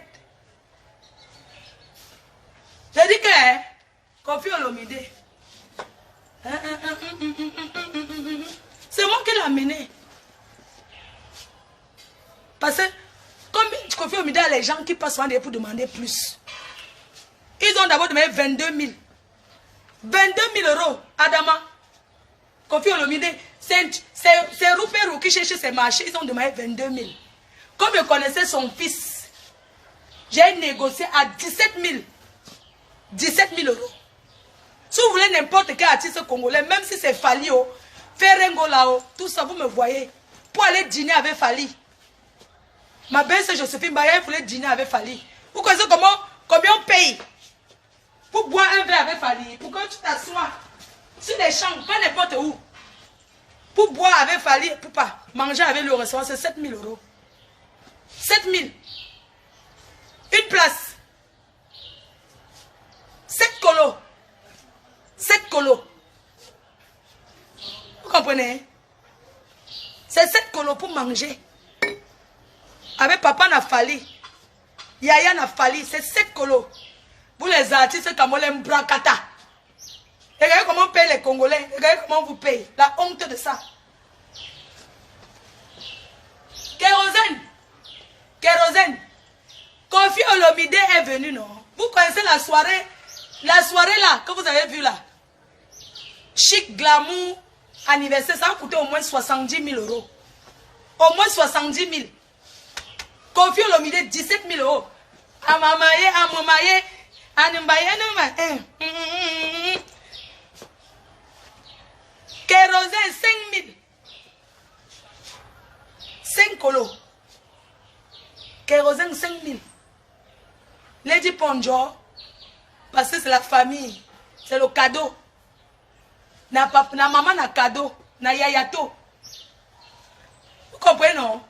J'ai dit que, Kofi Olomide, c'est moi qui l'ai amené. Parce que, comme Kofi Olomide a les gens qui passent pour demander plus. Ils ont d'abord demandé 22 000. 22 000 € Adama. Kofi Olomide, c'est Rouperou qui cherchait ses marchés. Ils ont demandé 22 000. Comme je connaissais son fils, j'ai négocié à 17 000. 17 000 €. Si vous voulez n'importe quel artiste congolais, même si c'est Fali, Ferengo là-haut, tout ça, vous me voyez. Pour aller dîner avec Fali. Ma belle-sœur Joséphine Baye voulait dîner avec Fali. Vous connaissez combien on paye pour boire un verre avec Fali? Pour que tu t'assoies sur les champs, pas n'importe où. Pour boire avec Fali, pour pas manger avec le restaurant, c'est 7 000 €. 7 000. Une place. 7 colos. 7 colos. Vous comprenez? C'est 7 colos pour manger. Avec papa n'a fallu. Yaya n'a fallu. C'est 7 colos. Vous les artistes comme les Mbrakata. Regardez comment on paye les Congolais. Regardez comment on vous paye. La honte de ça. Kérosène. Kérosène. Kofi Olomide est venu, non? Vous connaissez la soirée là, que vous avez vu là. Chic, glamour, anniversaire, ça a coûté au moins 70 000 €. Au moins 70 000. Kofi Olomide, 17 000 €. Amamaye, amamaye, animbaye, animbaye. Kérosène, 5 000. 5 colos. Kérosène, 5 000. Lady Ponjo, parce que c'est la famille. C'est le cadeau. Na maman na cadeau. Na yayato. Vous comprenez, non?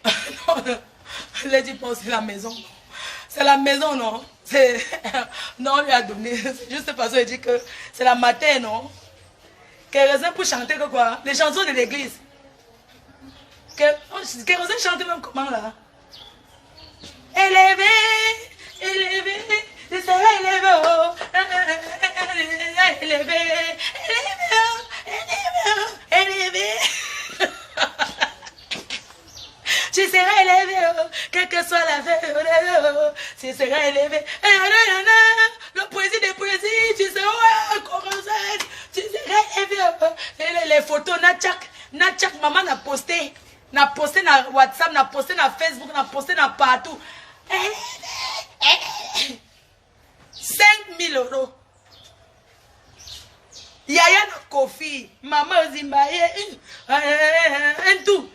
Non, Lady Ponjo, c'est la maison. C'est la maison, non? Non, on lui a donné. Juste parce qu'il dit que c'est la matin, non? Kérosène pour chanter que quoi? Les chansons de l'église. Kérosène chante même comment là? Élevé, élevé, je serai élevé, oh, élevé, élevé, élevé. Tu seras élevé, oh, quelle que soit la fête, tu seras élevé. Le poésie des poésies, tu seras Kérosène, tu seras élevé. Les photos, Natchak, maman a posté. N'a posté dans WhatsApp, n'a posté dans Facebook, n'a posté dans partout. 5 000 €. Yaya na Kofi, maman Zimbaye, un tout.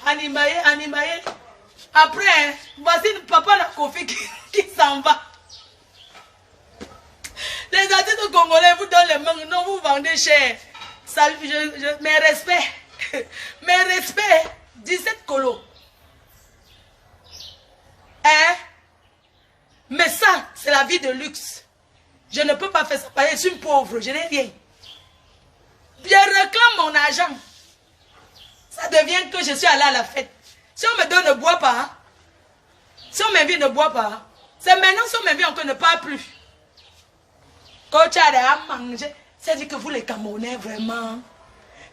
Animaye. Après, voici papa na Kofi qui s'en va. Les artistes congolais vous donnent les mains, non vous vendez cher. Mes respects. Mes respects. 17 colos. Hein? Mais ça, c'est la vie de luxe. Je ne peux pas faire ça parce que je suis pauvre, je n'ai rien. Je réclame mon argent. Ça devient que je suis allé à la fête. Si on me donne, ne bois pas. Si on m'invite, ne bois pas. C'est maintenant, si on m'invite, on ne parle plus. Quand tu as à manger, c'est-à-dire que vous les Camerounais, vraiment...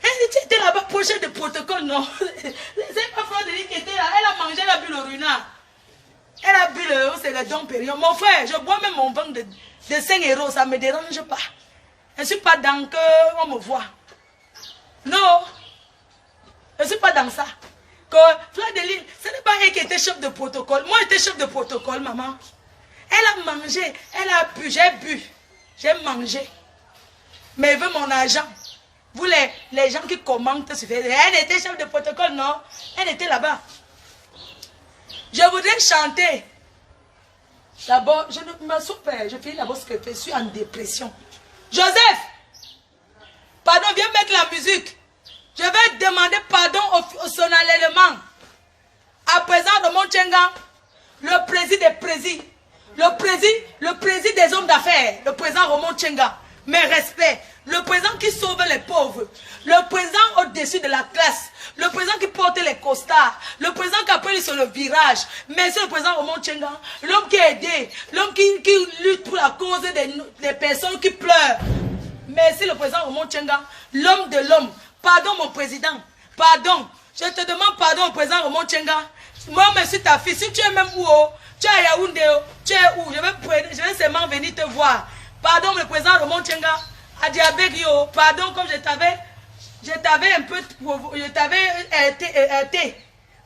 Elle était là-bas, projet de protocole, non. C'est pas Fleur de Lys qui était là. Elle a mangé, elle a bu le runard. Elle a bu c'est le Dom Pérignon. Mon frère, je bois même mon vin de 5 €, ça ne me dérange pas. Je ne suis pas dans que on me voit. Non. Je ne suis pas dans ça. Que Fleur de Lys, ce n'est pas elle qui était chef de protocole. Moi, j'étais chef de protocole, maman. Elle a mangé, elle a bu, j'ai mangé. Mais elle veut mon argent. Vous, les gens qui commentent sur Facebook, elle était chef de protocole, non? Elle était là-bas. Je voudrais chanter. D'abord, je ne me souviens, je finis d'abord ce que je suis en dépression. Joseph, pardon, viens mettre la musique. Je vais demander pardon au solennellement. À présent, de mon Tchenga, le président des présidents, le président des hommes d'affaires, le président Roman Tchenga, mes respects, le président qui sauve les pauvres, le président au-dessus de la classe, le président qui porte les costards, le président qui appelle sur le virage, merci le président Roman Tchenga, l'homme qui a aidé, l'homme qui lutte pour la cause des personnes qui pleurent. Merci le président Roman Tchenga, l'homme de l'homme. Pardon mon président, pardon. Je te demande pardon au président Roman Tchenga. Moi, merci ta fille. Si tu es même où, tu es à Yaoundé, tu es où? Je vais seulement venir te voir. Pardon le président Roman Tchenga. A Diabegio, pardon comme je t'avais un peu, je t'avais été.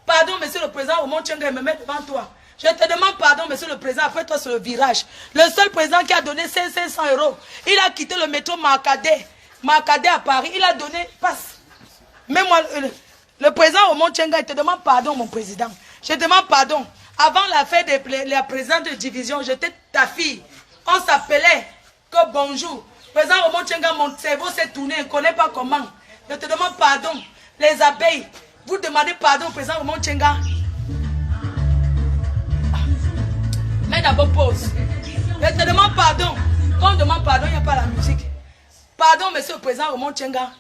Pardon monsieur le président Roman Tchenga, me met devant toi. Je te demande pardon monsieur le président, après toi sur le virage. Le seul président qui a donné 500 €, il a quitté le métro Marcadet à Paris, il a donné, passe. Même moi, le président Roman Tchenga, il te demande pardon mon président. Je te demande pardon. Avant l'affaire de la présidente de division, j'étais ta fille. On s'appelait que bonjour. Président Roman Tchenga, mon cerveau s'est tourné, je ne connais pas comment. Je te demande pardon. Les abeilles, vous demandez pardon au président Roman Tchenga. Mais d'abord pause. Je te demande pardon. Quand on demande pardon, il n'y a pas la musique. Pardon, monsieur le président Roman Tchenga.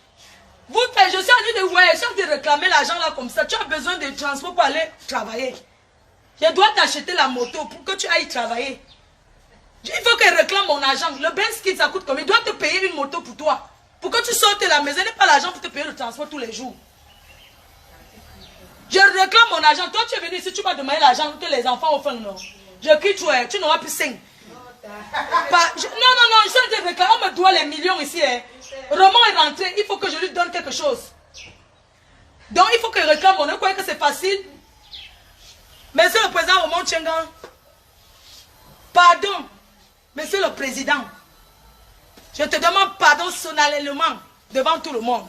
Vous, je suis en train de voyager, je suis en train de réclamer l'argent là comme ça. Tu as besoin de transport pour aller travailler. Je dois t'acheter la moto pour que tu ailles travailler. Il faut qu'elle réclame mon argent. Le Benz ça coûte combien? Il doit te payer une moto pour toi. Pour que tu sortes de la maison, il n'y a pas l'argent pour te payer le transport tous les jours. Je réclame mon argent. Toi, tu es venu ici, tu m'as demandé l'argent que les enfants ont fait, non? Je quitte, tu n'auras plus 5. Non, je suis en train de réclamer. On me doit les millions ici. Hein. Roman est rentré, il faut que je lui donne quelque chose. Donc, il faut qu'il réclame. On ne croit que c'est facile. Monsieur le président Roman Tchenga, pardon. Monsieur le président, je te demande pardon solennellement devant tout le monde.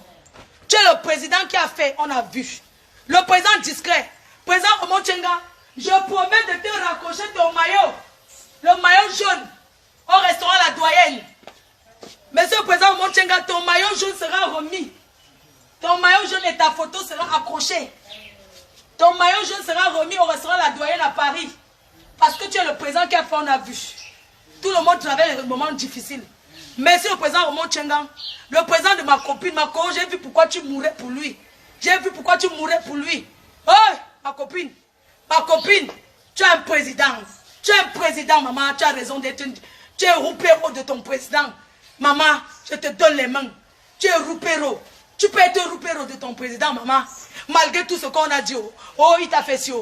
Tu es le président qui a fait, on a vu. Le président discret, président Roman Tchenga, je promets de te raccrocher ton maillot, le maillot jaune, au restaurant La Doyenne. Monsieur le président Roman Tchenga, ton maillot jaune sera remis. Ton maillot jaune et ta photo seront accrochés. Ton maillot jaune sera remis au restaurant La Doyenne à Paris. Parce que tu es le président qui a fait, on a vu. Tout le monde traverse des moments difficiles. Merci le président Roman Tchenga, le président de ma copine. Ma copine, j'ai vu pourquoi tu mourrais pour lui. J'ai vu pourquoi tu mourrais pour lui. Oh, ma copine, tu es un président. Tu es un président, maman. Tu as raison d'être. Tu es roupéro de ton président. Maman, je te donne les mains. Tu es roupéro. Tu peux être roupéro de ton président, maman. Malgré tout ce qu'on a dit. Oh, il t'a fait si.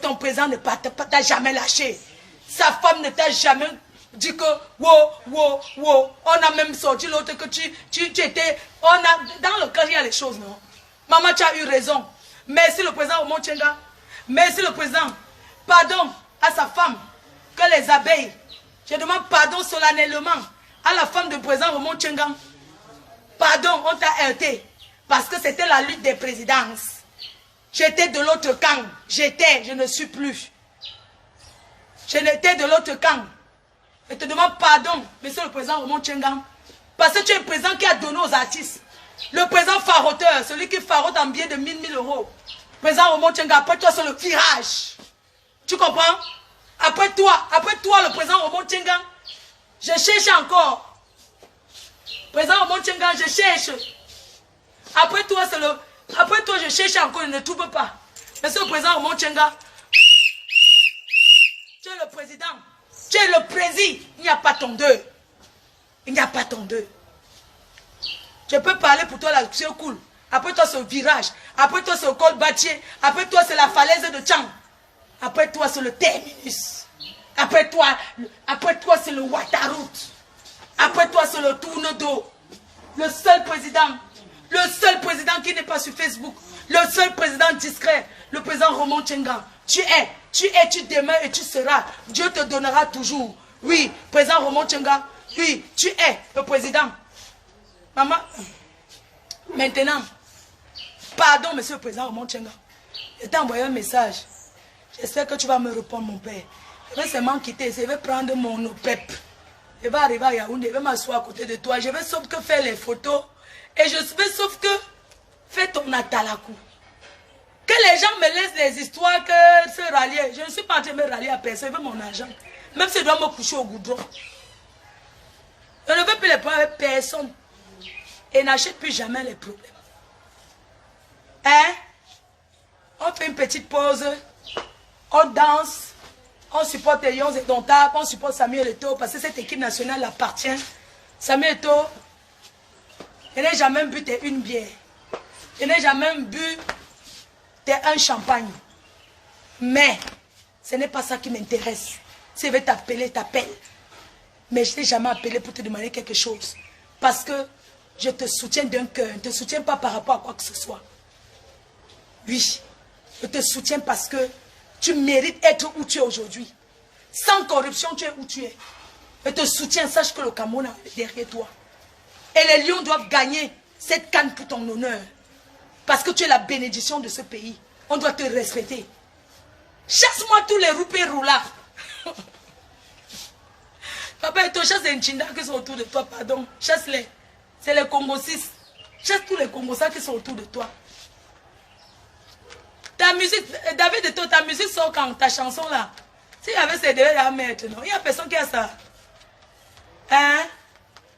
Ton président ne t'a jamais lâché. Sa femme ne t'a jamais dit que, wow. On a même sorti l'autre que tu étais. Dans le cas, il y a les choses, non? Maman, tu as eu raison. Merci le président Roman Tchenga. Merci le président. Pardon à sa femme. Que les abeilles. Je demande pardon solennellement à la femme du président Roman Tchenga. Pardon, on t'a heurté. Parce que c'était la lutte des présidences. J'étais de l'autre camp. Je ne suis plus. Je n'étais de l'autre camp. Je te demande pardon, monsieur le président Roman Tchenga. Parce que tu es le président qui a donné aux artistes. Le président faroteur, celui qui farote en billet de 1000 €. Président Roman Tchenga, après toi c'est le virage. Tu comprends? Après toi le président Roman Tchenga, je cherche encore. Président Roman Tchenga, je cherche. Après toi je cherche encore, je ne trouve pas. Monsieur le président Roman Tchenga, tu es le président. Tu es le président. Il n'y a pas ton deux. Il n'y a pas ton deux. Je peux parler pour toi là, c'est cool. Après toi, c'est le virage. Après toi, c'est le col Batier. Après toi, c'est la falaise de Tchang. Après toi, c'est le terminus. Après toi, c'est le Wataroute. Après toi, c'est le tourne-dos. Le seul président qui n'est pas sur Facebook. Le seul président discret. Le président Roman Tchenga. Tu demeures et tu seras. Dieu te donnera toujours. Oui, président Roman Tchenga. Oui, tu es le président. Maman, maintenant, pardon, monsieur le président Roman Tchenga. Je t'ai envoyé un message. J'espère que tu vas me répondre, mon père. Je vais seulement quitter. Je vais prendre mon OPEP. Je vais arriver à Yaoundé. Je vais m'asseoir à côté de toi. Je vais sauf que faire les photos. Et je vais sauf que faire ton atalakou. Que les gens me laissent des histoires que se rallier. Je ne suis pas en train de me rallier à personne. Je veux mon argent. Même si je dois me coucher au goudron. Je ne veux plus les problèmes avec personne. Et n'achète plus jamais les problèmes. Hein? On fait une petite pause. On danse. On supporte Lyons et Dontap. On supporte Samuel Eto'o parce que cette équipe nationale appartient. Samuel Eto'o, je n'ai jamais bu une bière. Je n'ai jamais bu un champagne. Mais ce n'est pas ça qui m'intéresse. Si je vais t'appeler, t'appelle. Mais je ne t'ai jamais appelé pour te demander quelque chose. Parce que je te soutiens d'un cœur. Je ne te soutiens pas par rapport à quoi que ce soit. Oui. Je te soutiens parce que tu mérites être où tu es aujourd'hui. Sans corruption, tu es où tu es. Je te soutiens. Sache que le Cameroun est derrière toi. Et les Lions doivent gagner cette canne pour ton honneur. Parce que tu es la bénédiction de ce pays. On doit te respecter. Chasse-moi tous les roupérous là. Papa, et toi, chasse les Nchinda qui sont autour de toi, pardon. Chasse-les. C'est les Congos 6. Chasse tous les Congos qui sont autour de toi. Ta musique, David et toi, ta musique sort quand ta chanson là. S'il y avait ces deux à mettre, non, il n'y a personne qui a ça. Hein?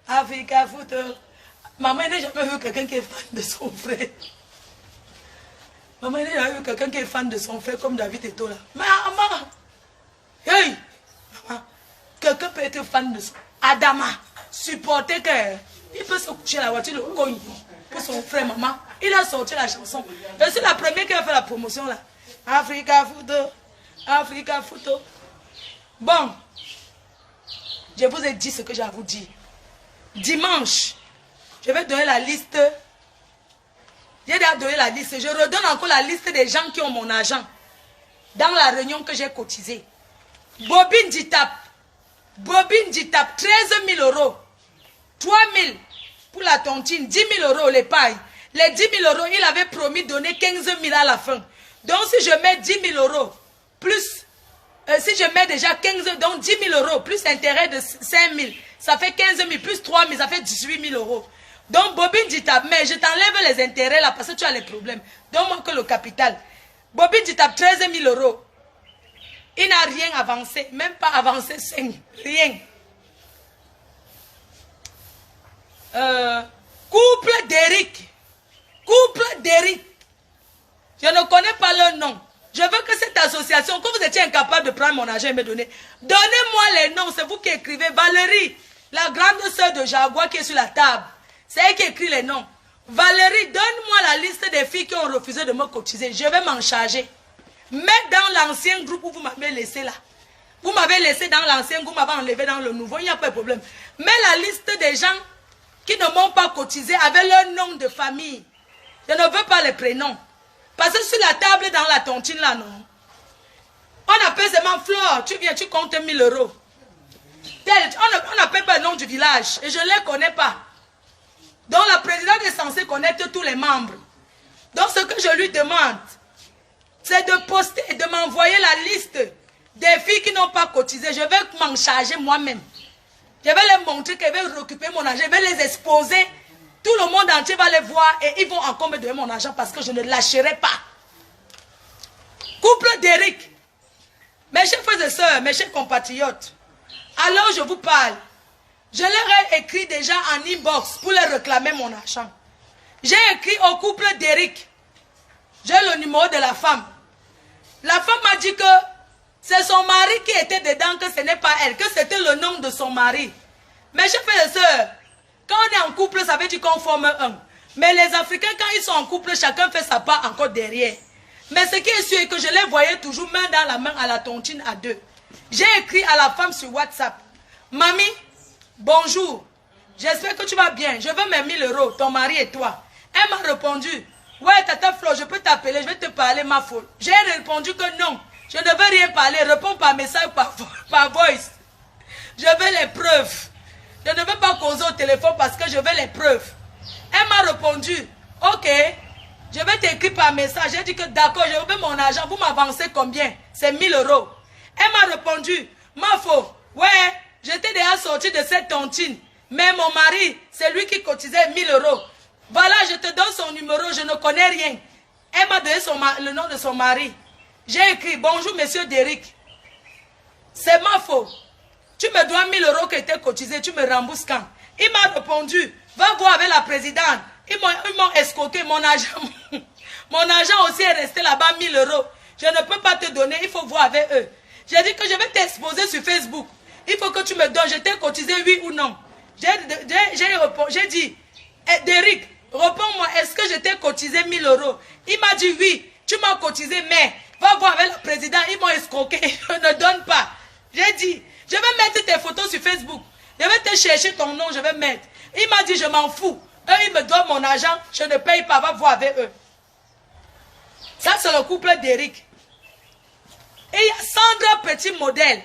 Africa Foot. Maman, elle n'a jamais vu quelqu'un qui est fan de son frère. Maman, elle n'a jamais vu quelqu'un qui est fan de son frère comme David et toi là. Maman! Hey! Maman! Quelqu'un peut être fan de son... Adama, supporter que... Il peut se coucher à la voiture de cogne pour son frère, maman. Il a sorti la chanson. Je suis la première qui a fait la promotion là. Africa Photo. Africa Photo. Bon. Je vous ai dit ce que j'ai à vous dire. Dimanche, je vais donner la liste. J'ai déjà donné la liste. Je redonne encore la liste des gens qui ont mon argent. Dans la réunion que j'ai cotisée. Bobine Ditap. Bobine Ditap, 13 000 €. 3 000 pour la tontine, 10 000 € les pailles. Les 10 000 €, il avait promis de donner 15 000 à la fin. Donc si je mets 10 000 €, plus, si je mets déjà 15 000, donc 10 000 €, plus intérêt de 5 000, ça fait 15 000, plus 3 000, ça fait 18 000 €. Donc Bobine Ditap, mais je t'enlève les intérêts là parce que tu as les problèmes. Donne-moi que le capital. Bobine Ditap, 13 000 €. Il n'a rien avancé, même pas avancé 5, rien. Couple d'Éric. Couple d'Éric. Je ne connais pas leur nom. Je veux que cette association, quand vous étiez incapable de prendre mon argent et me donner, donnez-moi les noms, c'est vous qui écrivez. Valérie, la grande sœur de Jaguar qui est sur la table. C'est elle qui écrit les noms. Valérie, donne-moi la liste des filles qui ont refusé de me cotiser. Je vais m'en charger. Mets dans l'ancien groupe où vous m'avez laissé là. Vous m'avez laissé dans l'ancien groupe, vous m'avez enlevé dans le nouveau, il n'y a pas de problème. Mets la liste des gens qui ne m'ont pas cotisé avec leur nom de famille. Je ne veux pas les prénoms. Parce que sur la table dans la tontine là, non. On appelle seulement Flore, tu viens, tu comptes 1 000 €. On n'appelle pas le nom du village. Et je ne les connais pas. Donc la présidente est censée connaître tous les membres. Donc ce que je lui demande, c'est de poster et de m'envoyer la liste des filles qui n'ont pas cotisé. Je vais m'en charger moi-même. Je vais les montrer que je vais récupérer mon argent. Je vais les exposer. Tout le monde entier va les voir et ils vont encore me donner mon argent parce que je ne lâcherai pas. Couple d'Éric. Mes chers frères et sœurs, mes chers compatriotes, alors je vous parle. Je leur ai écrit déjà en inbox pour leur réclamer mon argent. J'ai écrit au couple d'Éric. J'ai le numéro de la femme. La femme m'a dit que c'est son mari qui était dedans, que ce n'est pas elle, que c'était le nom de son mari. Mes chers frères et sœurs, quand on est en couple, ça veut dire qu'on forme un. Mais les Africains, quand ils sont en couple, chacun fait sa part encore derrière. Mais ce qui est sûr est que je les voyais toujours main dans la main à la tontine à deux. J'ai écrit à la femme sur WhatsApp. Mamie, bonjour. J'espère que tu vas bien. Je veux mes 1 000 €, ton mari et toi. Elle m'a répondu. Ouais, Tata Flo, je peux t'appeler, je vais te parler, ma folle. J'ai répondu que non. Je ne veux rien parler. Réponds par message, par voice. Je veux les preuves. Je ne veux pas causer au téléphone parce que je veux les preuves. Elle m'a répondu. Ok, je vais t'écrire par message. J'ai dit que d'accord, je veux mon argent. Vous m'avancez combien? C'est 1 000 €. Elle m'a répondu. Ma faux. Ouais, j'étais déjà sorti de cette tontine. Mais mon mari, c'est lui qui cotisait 1 000 €. Voilà, je te donne son numéro, je ne connais rien. Elle m'a donné le nom de son mari. J'ai écrit, bonjour monsieur Derrick. C'est ma faute. Tu me dois 1000 € qui étaient cotisés, tu me rembourses quand? Il m'a répondu, va voir avec la présidente. Ils m'ont escroqué mon argent. Mon argent aussi est resté là-bas 1000 €. Je ne peux pas te donner, il faut voir avec eux. J'ai dit que je vais t'exposer sur Facebook. Il faut que tu me donnes, je t'ai cotisé oui ou non. J'ai dit, Derrick, réponds-moi, est-ce que je t'ai cotisé 1000 €? Il m'a dit oui, tu m'as cotisé, mais va voir avec le président, ils m'ont escroqué, je ne donne pas. J'ai dit, je vais mettre tes photos sur Facebook. Je vais te chercher ton nom, je vais mettre. Il m'a dit, je m'en fous. Eux, ils me donnent mon argent, je ne paye pas, va voir avec eux. Ça, c'est le couple d'Eric. Et il y a Sandra Petit Modèle.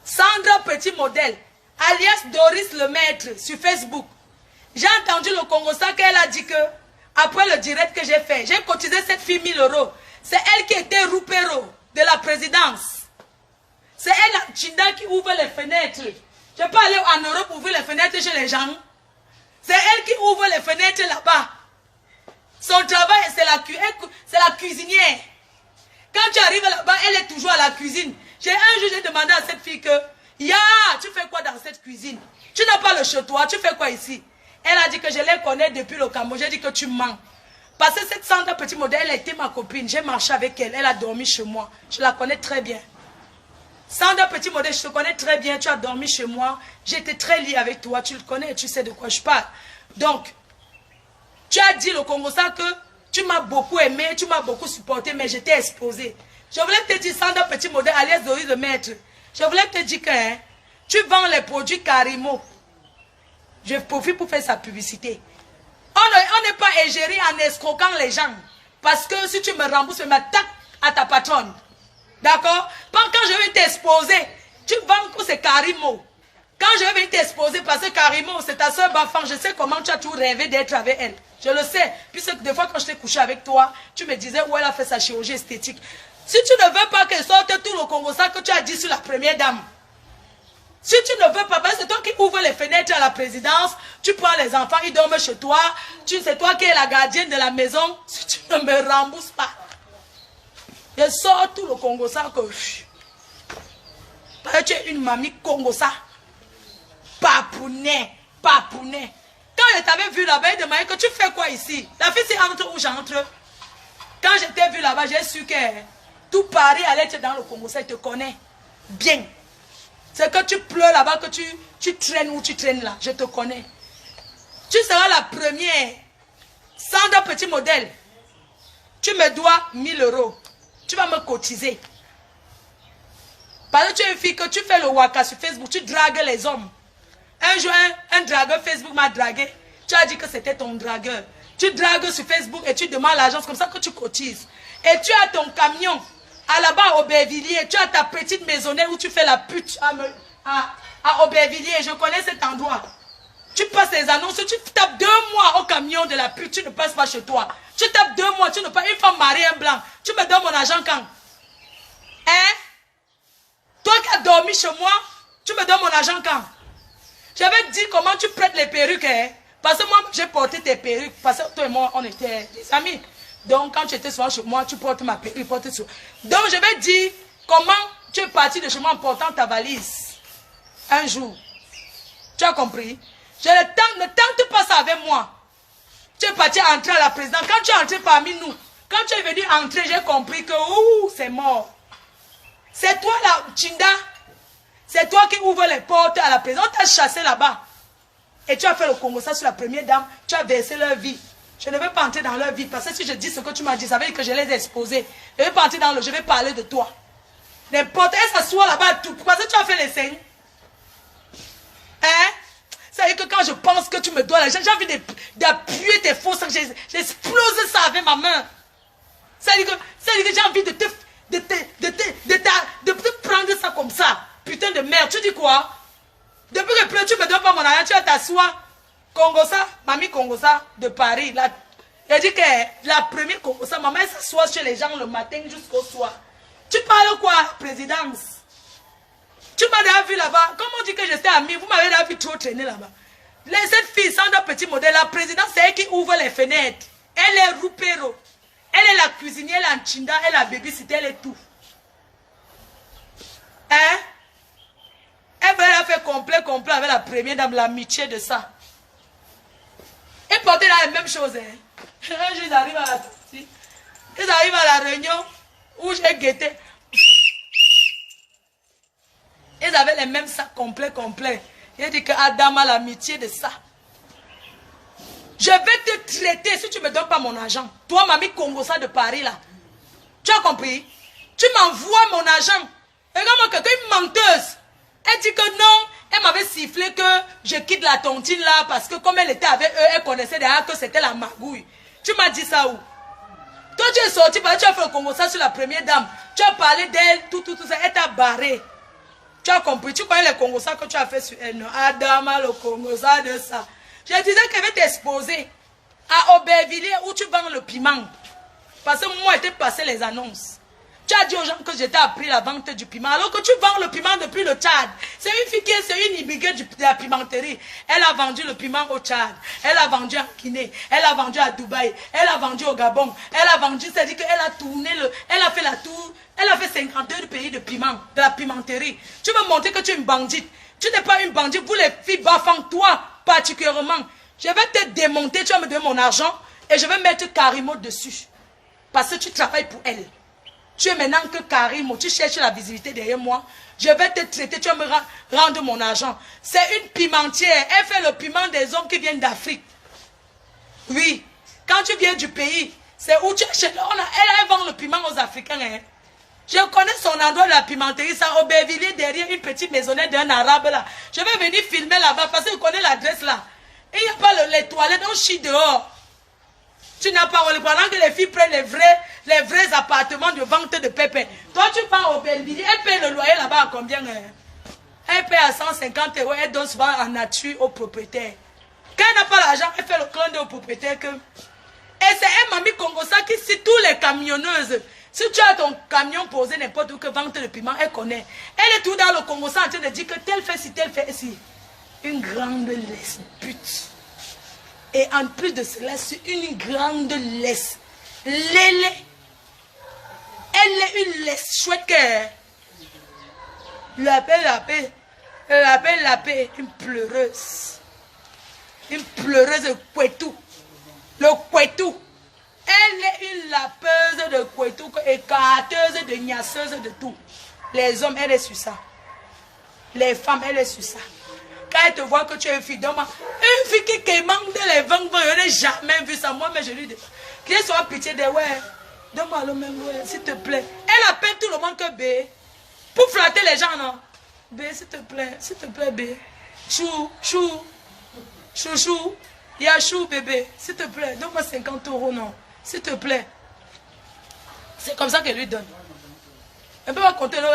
Sandra Petit Modèle, alias Doris Lemaître, sur Facebook. J'ai entendu le Congosa qu'elle a dit que, après le direct que j'ai fait, j'ai cotisé cette fille 1000 €. C'est elle qui était roupéro de la présidence. C'est elle, la Chinda, qui ouvre les fenêtres. Je peux aller en Europe ouvrir les fenêtres chez les gens. C'est elle qui ouvre les fenêtres là-bas. Son travail, c'est la cuisinière. Quand tu arrives là-bas, elle est toujours à la cuisine. Un jour, j'ai demandé à cette fille que, ya, tu fais quoi dans cette cuisine? Tu n'as pas le chez toi, tu fais quoi ici? Elle a dit que je les connais depuis le Cameroun. J'ai dit que tu mens. Parce que cette Sandra Petit Modèle, elle était ma copine. J'ai marché avec elle. Elle a dormi chez moi. Je la connais très bien. Sandra Petit Modèle, je te connais très bien. Tu as dormi chez moi. J'étais très liée avec toi. Tu le connais, tu sais de quoi je parle. Donc, tu as dit le Congosa que tu m'as beaucoup aimé, tu m'as beaucoup supporté, mais j'étais exposée. Je voulais te dire, Sandra Petit Modèle, alias Doris de Maître. Je voulais te dire que tu vends les produits Carimo. Je profite pour faire sa publicité. On n'est pas égérie en escroquant les gens. Parce que si tu me rembourses, je m'attaque à ta patronne. D'accord? Quand je vais t'exposer, tu vends que c'est Carimo. Quand je vais t'exposer, parce que Carimo, c'est ta soeur Bafang, je sais comment tu as tout rêvé d'être avec elle. Je le sais. Puisque des fois, quand je t'ai couché avec toi, tu me disais où elle a fait sa chirurgie esthétique. Si tu ne veux pas qu'elle sorte tout le Congo, ça que tu as dit sur la première dame. Si tu ne veux pas, c'est toi qui ouvres les fenêtres à la présidence, tu prends les enfants, ils dorment chez toi, c'est toi qui es la gardienne de la maison, si tu ne me rembourses pas. Je sors tout le Congo, ça que... Parce que tu es une mamie Congo, ça. Papounet, papounet. Quand je t'avais vu là-bas, il demandait que tu fais quoi ici? La fille, c'est entre où j'entre. Quand je t'ai vu là-bas, j'ai su que tout Paris allait être dans le Congo, ça, il te connaît bien. C'est que tu pleures là-bas, que tu traînes où tu traînes là. Je te connais. Tu seras la première. Sandra Petit Modèle. Tu me dois 1000 €. Tu vas me cotiser. Parce que tu es une fille que tu fais le waka sur Facebook. Tu dragues les hommes. Un jour, un dragueur Facebook m'a dragué. Tu as dit que c'était ton dragueur. Tu dragues sur Facebook et tu demandes l'argent. C'est comme ça que tu cotises. Et tu as ton camion. À là-bas, au Aubervilliers, tu as ta petite maisonnette où tu fais la pute à Aubervilliers. Je connais cet endroit. Tu passes les annonces, tu tapes 2 mois au camion de la pute, tu ne passes pas chez toi. Tu tapes 2 mois, tu ne passes une femme mariée, un blanc. Tu me donnes mon argent quand? Hein? Toi qui as dormi chez moi, tu me donnes mon argent quand? J'avais dit comment tu prêtes les perruques, hein? Parce que moi, j'ai porté tes perruques. Parce que toi et moi, on était des amis. Donc, quand tu étais souvent chez moi, tu portes ma perruque. Donc, je vais dire comment tu es parti de chez moi en portant ta valise. Un jour. Tu as compris? Ne tente pas ça avec moi. Tu es parti entrer à la présidence. Quand tu es entré parmi nous, quand tu es venu entrer, j'ai compris que c'est mort. C'est toi la Chinda. C'est toi qui ouvre les portes à la présidence. On t'a chassé là-bas. Et tu as fait le Congo, ça sur la première dame. Tu as versé leur vie. Je ne vais pas entrer dans leur vie. Parce que si je dis ce que tu m'as dit, ça veut dire que je les ai exposés. Je ne vais pas entrer dans le... Je vais parler de toi. N'importe, elle s'assoit là-bas tout. Parce que tu as fait les signes. Hein? Ça veut dire que quand je pense que tu me dois, j'ai envie d'appuyer tes faux sangs. J'explose ça avec ma main. Ça veut dire que j'ai envie de te prendre ça comme ça. Putain de merde. Tu dis quoi? Depuis que tu me donnes pas mon argent, tu vas t'asseoir. Congosa, mamie Congosa de Paris. Elle dit que la première Congosa, maman elle s'assoit chez les gens le matin jusqu'au soir. Tu parles quoi, présidence? Tu m'as déjà vu là-bas. Comme on dit que j'étais amie, vous m'avez déjà vu trop traîner là-bas. Cette fille, Sandra Petit Modèle, la présidence, c'est elle qui ouvre les fenêtres. Elle est roupero. Elle est la cuisinière, elle est en chinda, elle a babysitter, elle est tout. Hein? Elle va faire complet avec la première dame, l'amitié de ça. Et porter la même chose. Hein? Ils arrivent à la sortie. Ils arrivent à la réunion où j'ai guetté. Ils avaient les mêmes sacs complets. Il dit que Adam a l'amitié de ça. Je vais te traiter si tu ne me donnes pas mon argent. Toi, mamie Congo, ça de Paris, là. Tu as compris? Tu m'envoies mon argent. Regarde-moi quelqu'un, une menteuse. Elle dit que non, elle m'avait sifflé que je quitte la tontine là parce que comme elle était avec eux, elle connaissait déjà que c'était la magouille. Tu m'as dit ça où? Toi, tu es sorti, tu as fait le Congo, ça sur la première dame. Tu as parlé d'elle, tout ça, elle t'a barré. Tu as compris? Tu connais le Congo, ça que tu as fait sur elle, non? Adama, le Congo, ça de ça. Je disais qu'elle va t'exposer à Aubervilliers où tu vends le piment. Parce que moi, j'étais passé les annonces. Tu as dit aux gens que j'étais appris la vente du piment. Alors que tu vends le piment depuis le Tchad. C'est une fille qui est une immigrée de la pimenterie. Elle a vendu le piment au Tchad. Elle a vendu en Guinée. Elle a vendu à Dubaï. Elle a vendu au Gabon. Elle a vendu, c'est-à-dire qu'elle a tourné elle a fait la tour. Elle a fait 52 pays de piment, de la pimenterie. Tu veux montrer que tu es une bandite. Tu n'es pas une bandite. Vous les filles baffant, toi particulièrement. Je vais te démonter. Tu vas me donner mon argent. Et je vais mettre Karimo dessus. Parce que tu travailles pour elle. Tu es maintenant que Karimo, tu cherches la visibilité derrière moi. Je vais te traiter, tu vas me rendre mon argent. C'est une pimentière. Elle fait le piment des hommes qui viennent d'Afrique. Oui. Quand tu viens du pays, c'est où tu achètes. Elle vend le piment aux Africains. Hein. Je connais son endroit de la pimenterie, ça, Aubervilliers, derrière une petite maisonnette d'un arabe là. Je vais venir filmer là-bas parce que je connais l'adresse là. Et il n'y a pas les toilettes, on chie dehors. Tu n'as pas, pendant que les filles prennent les vrais appartements de vente de pépé. Toi, tu pars au Aubervilliers, elle paye le loyer là-bas à combien? Elle paye à 150 €, elle donne souvent en nature au propriétaire. Quand elle n'a pas l'argent, elle fait le clin d'œil au propriétaire. Et c'est elle, mamie Congosa, qui cite tous les camionneuses. Si tu as ton camion posé n'importe où que vente le piment, elle connaît. Elle est tout dans le Congosa en train de dire que tel fait ci, tel fait ci. Une grande laisse pute. Et en plus de cela, c'est une grande laisse. Lélé. Elle est une laisse chouette que... La paix, une pleureuse. Une pleureuse de Kouetou. Le Kouetou. Elle est une lapeuse de Kouetou, écarteuse de niasseuse de tout. Les hommes, elle est sur ça. Les femmes, elle est sur ça. Quand elle te voit que tu es une fille d'homme, une fille qui manque de les 20 ans, je n'ai jamais vu ça. Moi, mais je lui dis, qu'il soit pitié de ouais, donne-moi le même, ouais, s'il te plaît. Elle appelle tout le monde que B. Pour flatter les gens, non? B, s'il te plaît, B. Chou, chou, chouchou, il y a chou, bébé, s'il te plaît, donne-moi 50 €, non? S'il te plaît. C'est comme ça qu'elle lui donne. Elle ne peut pas compter, elle,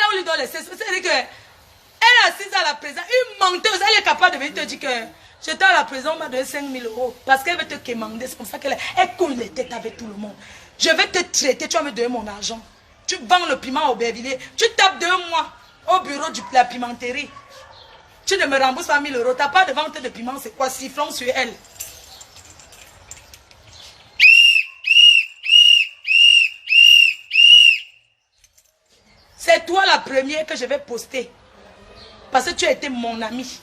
on lui donne les 16. C'est-à-dire que elle est assise à la prison, une menteuse, elle est capable de venir te dire que j'étais à la prison, on m'a donné 5 000 € parce qu'elle veut te quémander, c'est comme ça qu'elle coule les têtes avec tout le monde. Je vais te traiter, tu vas me donner mon argent. Tu vends le piment au Aubervilliers, tu tapes 2 mois au bureau de la pimenterie. Tu ne me rembourses pas 1 000 €, tu n'as pas de vente de piment, c'est quoi? Sifflons sur elle. C'est toi la première que je vais poster. Parce que tu as été mon ami.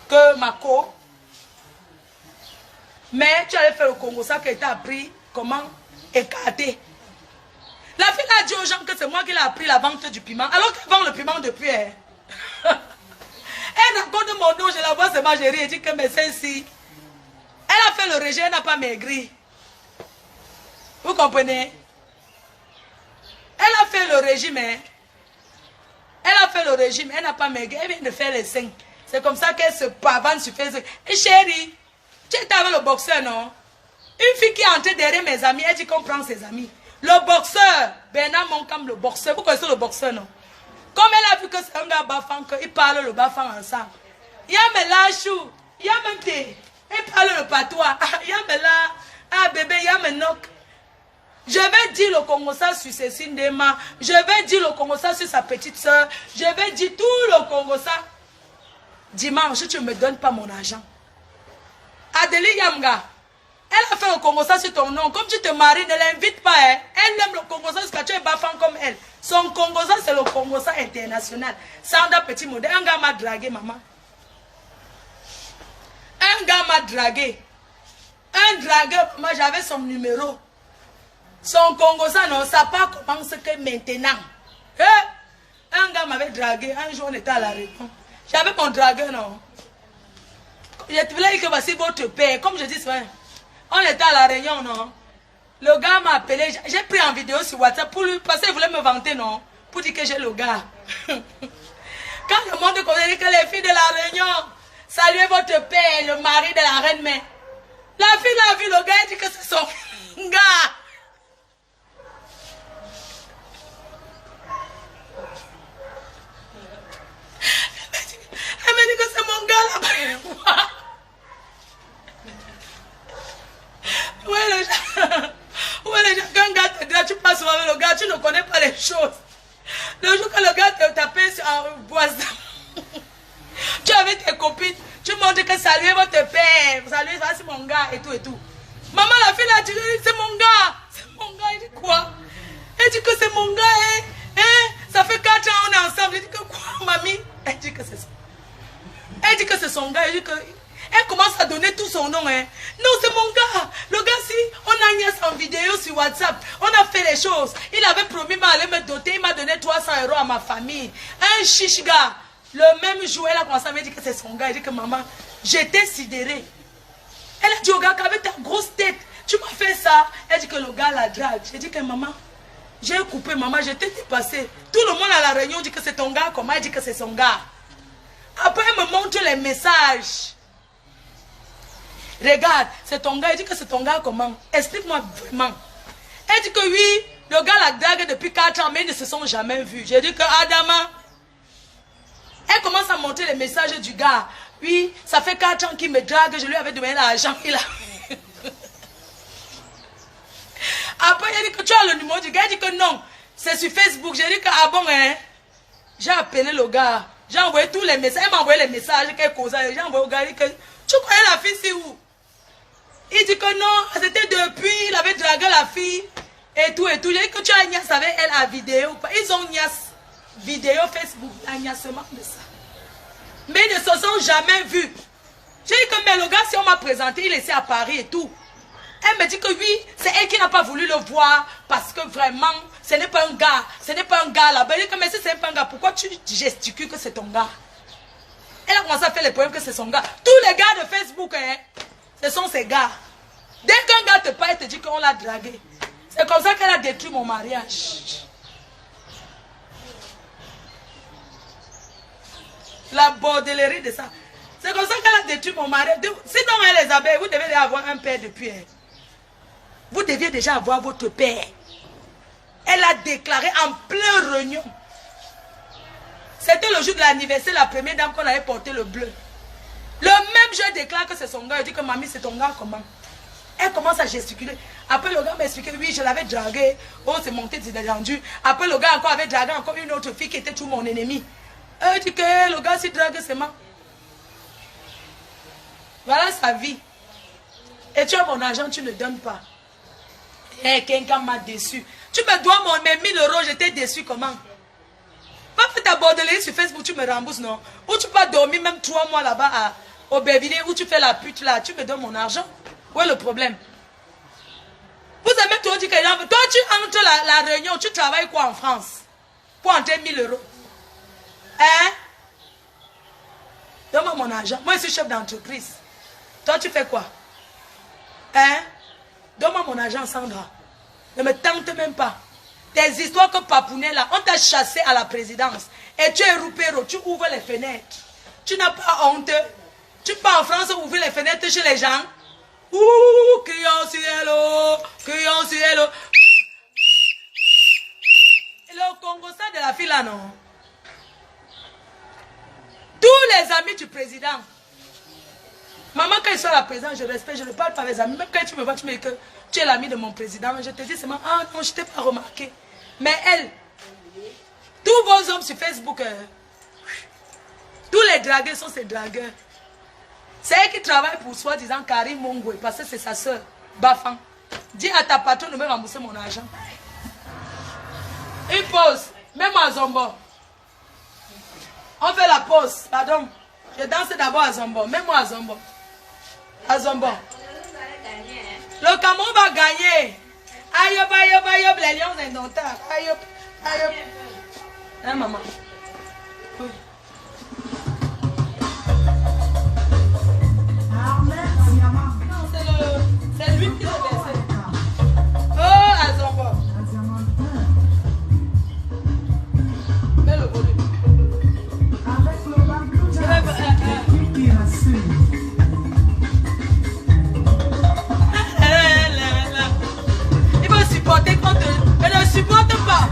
Que Mako. Mais tu allais faire le Congo, ça qui t'a appris comment écarter. La fille a dit aux gens que c'est moi qui l'ai appris la vente du piment. Alors qu'elle vend le piment depuis. Elle raconte mon nom, je la vois, c'est ma chérie. Elle dit que mais celle-ci. Elle a fait le régime, elle n'a pas maigri. Vous comprenez? Elle a fait le régime, hein. Elle a fait le régime, elle n'a pas maigri, elle vient de faire les seins. C'est comme ça qu'elle se pavane sur Facebook. Et chérie, tu étais avec le boxeur, non? Une fille qui est entrée derrière mes amis, elle dit qu'on prend ses amis. Le boxeur, Bernard Moncam, le boxeur, vous connaissez le boxeur, non? Comme elle a vu que c'est un gars bafang, qu'ils parlent le bafang ensemble. Il y a mes lachou, il y a même tes, elle parle le patois. Il y a mes là, ah bébé, il y a mes nocs. Je vais dire le Congosa sur Cécile Ndema. Je vais dire le Congosa sur sa petite soeur. Je vais dire tout le Congosa. Dimanche, tu ne me donnes pas mon argent. Adélie Yamga, Elle a fait le Congo-ça sur ton nom. Comme tu te maries, ne l'invite pas. Hein. Elle aime le Congo-ça parce que tu es bafant comme elle. Son Congo-ça, c'est le Congo-ça international. Sanda petit modèle. Un gars m'a dragué, maman. Un gars m'a dragué. Un dragueur, moi j'avais son numéro. Son Congo-ça, non, ça n'a pas commencé que maintenant. Un gars m'avait dragué. Un jour, on était à la réunion. J'avais mon dragueur, non. Je te voulais que voici votre père. Comme je dis, on était à la réunion, non. Le gars m'a appelé. J'ai pris en vidéo sur WhatsApp pour lui, parce qu'il voulait me vanter, non. Pour dire que j'ai le gars. Quand le monde connaît que les filles de la réunion, saluez votre père, le mari de la reine mère. La fille l'a vu, le gars, il dit que c'est son gars. Elle m'a dit que c'est mon gars là-bas. Ouais, le gars. Ouais, le gars, quand un gars te dit, tu passes avec le gars, tu ne connais pas les choses. Le jour que le gars te tapait sur un boisson, tu es avec tes copines, tu montres que saluez votre père, saluez, ça c'est mon gars et tout et tout. Maman, la fille là, tu dis, c'est mon gars. C'est mon gars, elle dit quoi? Elle dit que c'est mon gars, hein? Ça fait 4 ans on est ensemble. Elle dit que quoi, mamie? Elle dit que c'est ça. Elle dit que c'est son gars. Elle dit que... Elle commence à donner tout son nom. Hein. Non, c'est mon gars. Le gars, si on a niaise en vidéo sur WhatsApp, on a fait les choses. Il avait promis d'aller me doter. Il m'a donné 300 € à ma famille. Un chiche gars. Le même jour, elle a commencé à me dire que c'est son gars. Elle dit que maman, j'étais sidérée. Elle a dit au gars qu'avec ta grosse tête, tu m'as fait ça. Elle dit que le gars la drague. J'ai dit que maman, j'ai coupé, maman, j'étais dépassée. Tout le monde à la réunion dit que c'est ton gars. Comment elle dit que c'est son gars? Après, elle me montre les messages. Regarde, c'est ton gars. Elle dit que c'est ton gars comment? Explique-moi vraiment. Elle dit que oui, le gars la drague depuis 4 ans, mais ils ne se sont jamais vus. J'ai dit que Adama. Elle commence à montrer les messages du gars. Oui, ça fait 4 ans qu'il me drague, je lui avais donné l'argent. Il a... Après, elle dit que tu as le numéro du gars. Elle dit que non, c'est sur Facebook. J'ai dit que ah bon, hein. J'ai appelé le gars. J'ai envoyé tous les messages. Elle m'a envoyé les messages qu'elle causait. J'ai envoyé au gars. Il dit que tu connais la fille, c'est où? Il dit que non, c'était depuis, il avait dragué la fille et tout et tout. J'ai dit que tu as niasse avec elle à vidéo. Ils ont niasse vidéo Facebook, un niassement de ça. Mais ils ne se sont jamais vus. J'ai dit que mais le gars, si on m'a présenté, il est ici à Paris et tout. Elle me dit que oui, c'est elle qui n'a pas voulu le voir parce que vraiment, ce n'est pas un gars. Ce n'est pas un gars là-bas. Elle dit que mais si ce n'est pas un gars, pourquoi tu gesticules que c'est ton gars? Elle a commencé à faire les problèmes que c'est son gars. Tous les gars de Facebook, hein, ce sont ses gars. Dès qu'un gars te parle, il te dit qu'on l'a dragué. C'est comme ça qu'elle a détruit mon mariage. La bordellerie de ça. C'est comme ça qu'elle a détruit mon mariage. Sinon, elle les avait, vous devez avoir un père depuis. Hein. Vous deviez déjà avoir votre père. Elle a déclaré en plein réunion. C'était le jour de l'anniversaire, la première dame qu'on avait porté le bleu. Le même jour, elle déclare que c'est son gars. Elle dit que mamie, c'est ton gars comment? Elle commence à gesticuler. Après, le gars m'expliquait, oui, je l'avais dragué. Oh, c'est monté, c'est descendu. Après, le gars encore avait dragué encore une autre fille qui était tout mon ennemi. Elle dit que le gars, s'il drague, c'est moi. Voilà sa vie. Et tu as mon argent, tu ne donnes pas. Et quelqu'un m'a déçu. Tu me dois mes 1000 €, j'étais déçu comment? Pas fait ta bordellerie sur Facebook, tu me rembourses, non? Ou tu peux dormir même 3 mois là-bas au Bévillé, où tu fais la pute là, tu me donnes mon argent. Où est le problème? Vous avez toujours dit que toi tu entres la réunion, tu travailles quoi en France? Pour entrer 1000 €. Hein? Donne-moi mon argent. Moi je suis chef d'entreprise. Toi tu fais quoi? Hein? Donne-moi mon argent, Sandra. Ne me tente même pas. Tes histoires que Papounet là, on t'a chassé à la présidence. Et tu es roupéro, tu ouvres les fenêtres. Tu n'as pas honte. Tu pars en France ouvrir les fenêtres chez les gens. Ouh, crions cielo, crions cielo. Et le Congo, ça de la fille là, non? Tous les amis du président. Maman, quand ils sont à la présidence, je respecte, je ne parle pas avec les amis. Même quand tu me vois, tu me dis que tu es l'ami de mon président. Je te dis seulement, ah non, je ne t'ai pas remarqué. Mais elle, tous vos hommes sur Facebook, tous les dragueurs sont ces dragueurs. C'est elle qui travaille pour soi-disant Karim Mongwe, parce que c'est sa soeur. Bafan. Dis à ta patronne de me rembourser mon argent. Une pause. Même à Zombo. On fait la pause. Pardon. Je danse d'abord à Zombo. Même-moi à Zombo. À Zombo. Le Cameroun va gagner. Aïe, aïe, aïe, aïe, les lions indomptables. Aïe, aïe. Hein, maman? Oui. C'est lui qui l'a versé. Oh, Azombo. Mets le volume. Avec le il faut supporter quand elle ne supporte pas.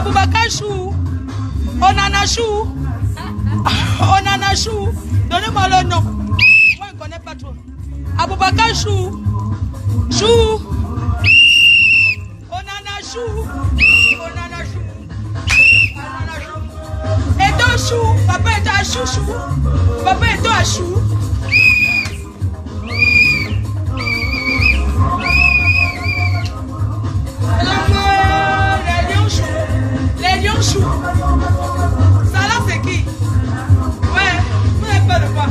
Aboubakar Chou. Onana Chou. Onana Chou. Donnez-moi le nom. Moi, je ne connais pas trop. Aboubakar Chou. Chou. Onana Chou. Onana Chou. Onana Chou. Et toi, Chou. Papa est à Chou. Chou. Papa est à Chou. Les lions choux. Ça là c'est qui? Ouais, vous n'avez peur de quoi?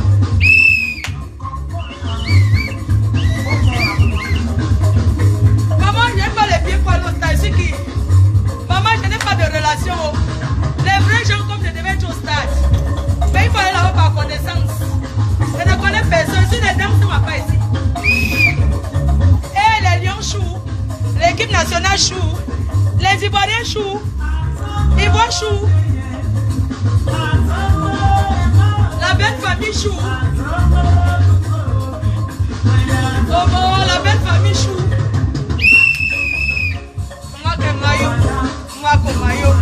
Maman, je n'ai pas les pieds pour l'autre, c'est qui? Maman, je n'ai pas de relation. Les vrais gens comme je devais être au stade. Mais il faut aller là-bas par connaissance. Je ne connais personne. Si les dames ne sont pas ici. Et les lions choux, l'équipe nationale chou, les Ivoiriens chou. Ivoire Chou, la belle famille Chou, oh bon, la belle famille Chou, moi que maillot, moi que maillot.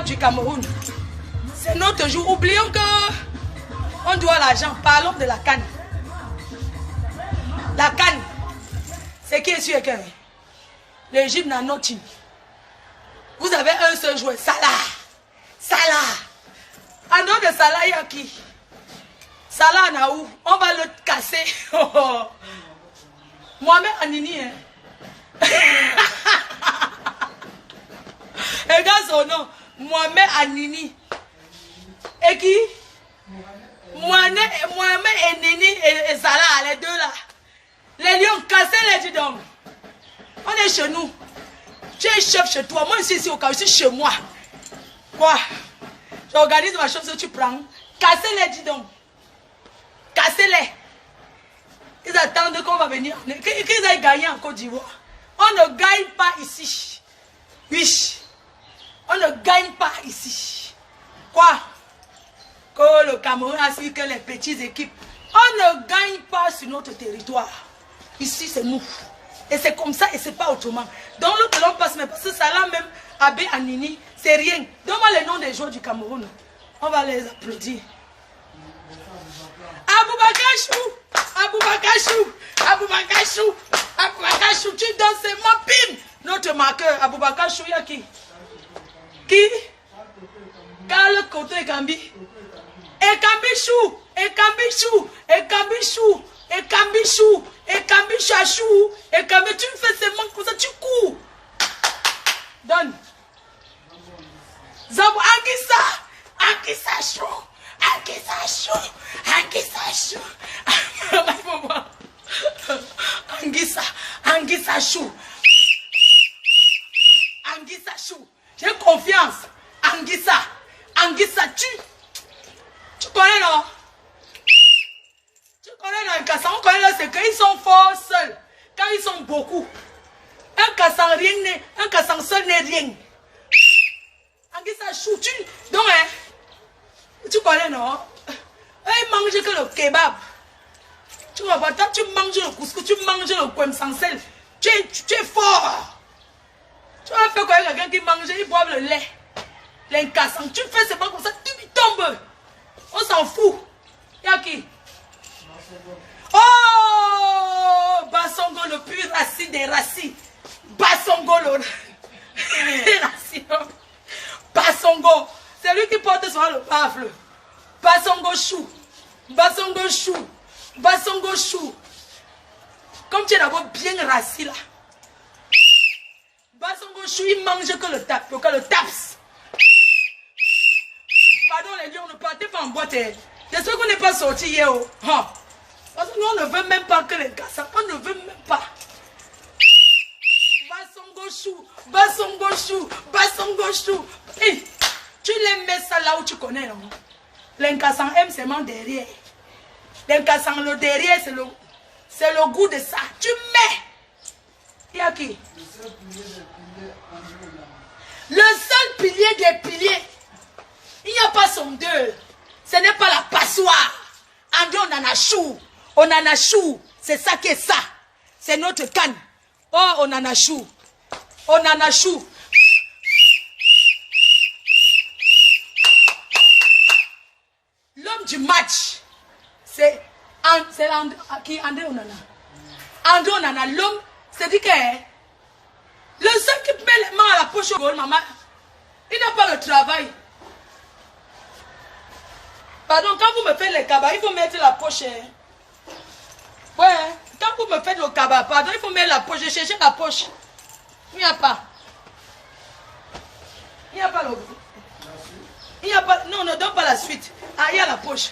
Du Cameroun. C'est notre jour. Oublions que on doit l'argent. Parlons de la canne. La canne. C'est qui est sûr que l'Égypte n'a not team. Vous avez un seul joueur. Salah. Salah. En dehors de Salah, il y a qui? Salah Naou. On va le casser. Mohamed Anini. Hein? Regarde son nom. Mohamed Anini. Et qui? Mohamed Anini et Salah, les deux là. Les lions, cassez les dents. On est chez nous. Tu es chef chez toi. Moi, ici au cas où je suis chez moi. Quoi? J'organise ma chose que tu prends. Cassez les dents. Cassez-les. Ils attendent qu'on va venir. Qu'ils aient gagné en Côte d'Ivoire. On ne gagne pas ici. Oui. On ne gagne pas ici. Quoi? Que le Cameroun a su que les petites équipes. On ne gagne pas sur notre territoire. Ici, c'est nous. Et c'est comme ça et c'est pas autrement. Donc l'autre l'on passe, mais parce que ça là même, Abbé Anini, c'est rien. Donne-moi les noms des joueurs du Cameroun. On va les applaudir. Aboubakar Chou, Aboubakar Chou, Aboubakar Chou. Aboubakar Chou, tu danses, c'est mon pim. Notre marqueur, Aboubakar Chou, il y a qui? Qui? Carl Koto Ekambi. Ekambi Chou, Ekambi Chou, Ekambi Chou, Ekambi Chou, Ekambi Chachou, Ekambi, tu me fais ces manques comme ça, tu cours. Donne. Zabou, Angissa Chou, Angissa Chou, Angissa Chou. Angissa Chou. Angissa Chou. J'ai confiance. Angissa, tu connais non? Tu connais non? Un Kassan, on connaît c'est qu'ils sont forts seuls. Quand ils sont beaucoup. Un Kassan rien n'est, un Kassan seul n'est rien. Angissa Chou, donc hein, tu connais non? Ils mangent que le kebab. Tu vois pas, toi tu manges le couscous, tu manges le kwem sans sel. Tu es fort. Tu vas faire quoi quelqu'un qui mange, il boit le lait. L'incassant, tu fais seulement comme ça, tu tombes. On s'en fout. Y'a qui? Oh, Bassongo le plus racine des racines. Bassongo le racine. Bassongo, c'est lui qui porte sur le bafle. Bassongo Chou. Bassongo Chou. Bassongo Chou. Comme tu es d'abord bien racine là. Bassongo Chou, il mange que le taps. Pardon les lions, ne partez pas en boîte. J'espère qu'on n'est pas sorti hier. Parce que nous on ne veut même pas que les gars, on ne veut même pas. Bassongo Chou, Bassongo Chou, Bassongo Chou. Hey, tu les mets ça là où tu connais, non? L'incassant aime seulement derrière. L'incassant, le derrière, c'est le goût de ça. Tu mets. Il y a qui? Le seul pilier des piliers. Il n'y a pas son deux. Ce n'est pas la passoire. André Onanachou. Onanachou. C'est ça qui est ça. C'est notre canne. Oh, Onanachou. Onanachou. L'homme du match. C'est qui André Onana. André Onana, l'homme, c'est dit que le seul qui met les mains à la poche au goal, maman, il n'a pas le travail. Pardon, quand vous me faites les cabas, il faut mettre la poche. Ouais, quand vous me faites le cabas, pardon, il faut mettre la poche. J'ai cherché la poche. Il n'y a pas. Il n'y a pas le... Il n'y a pas... Non, ne donne pas la suite. Ah, il y a la poche.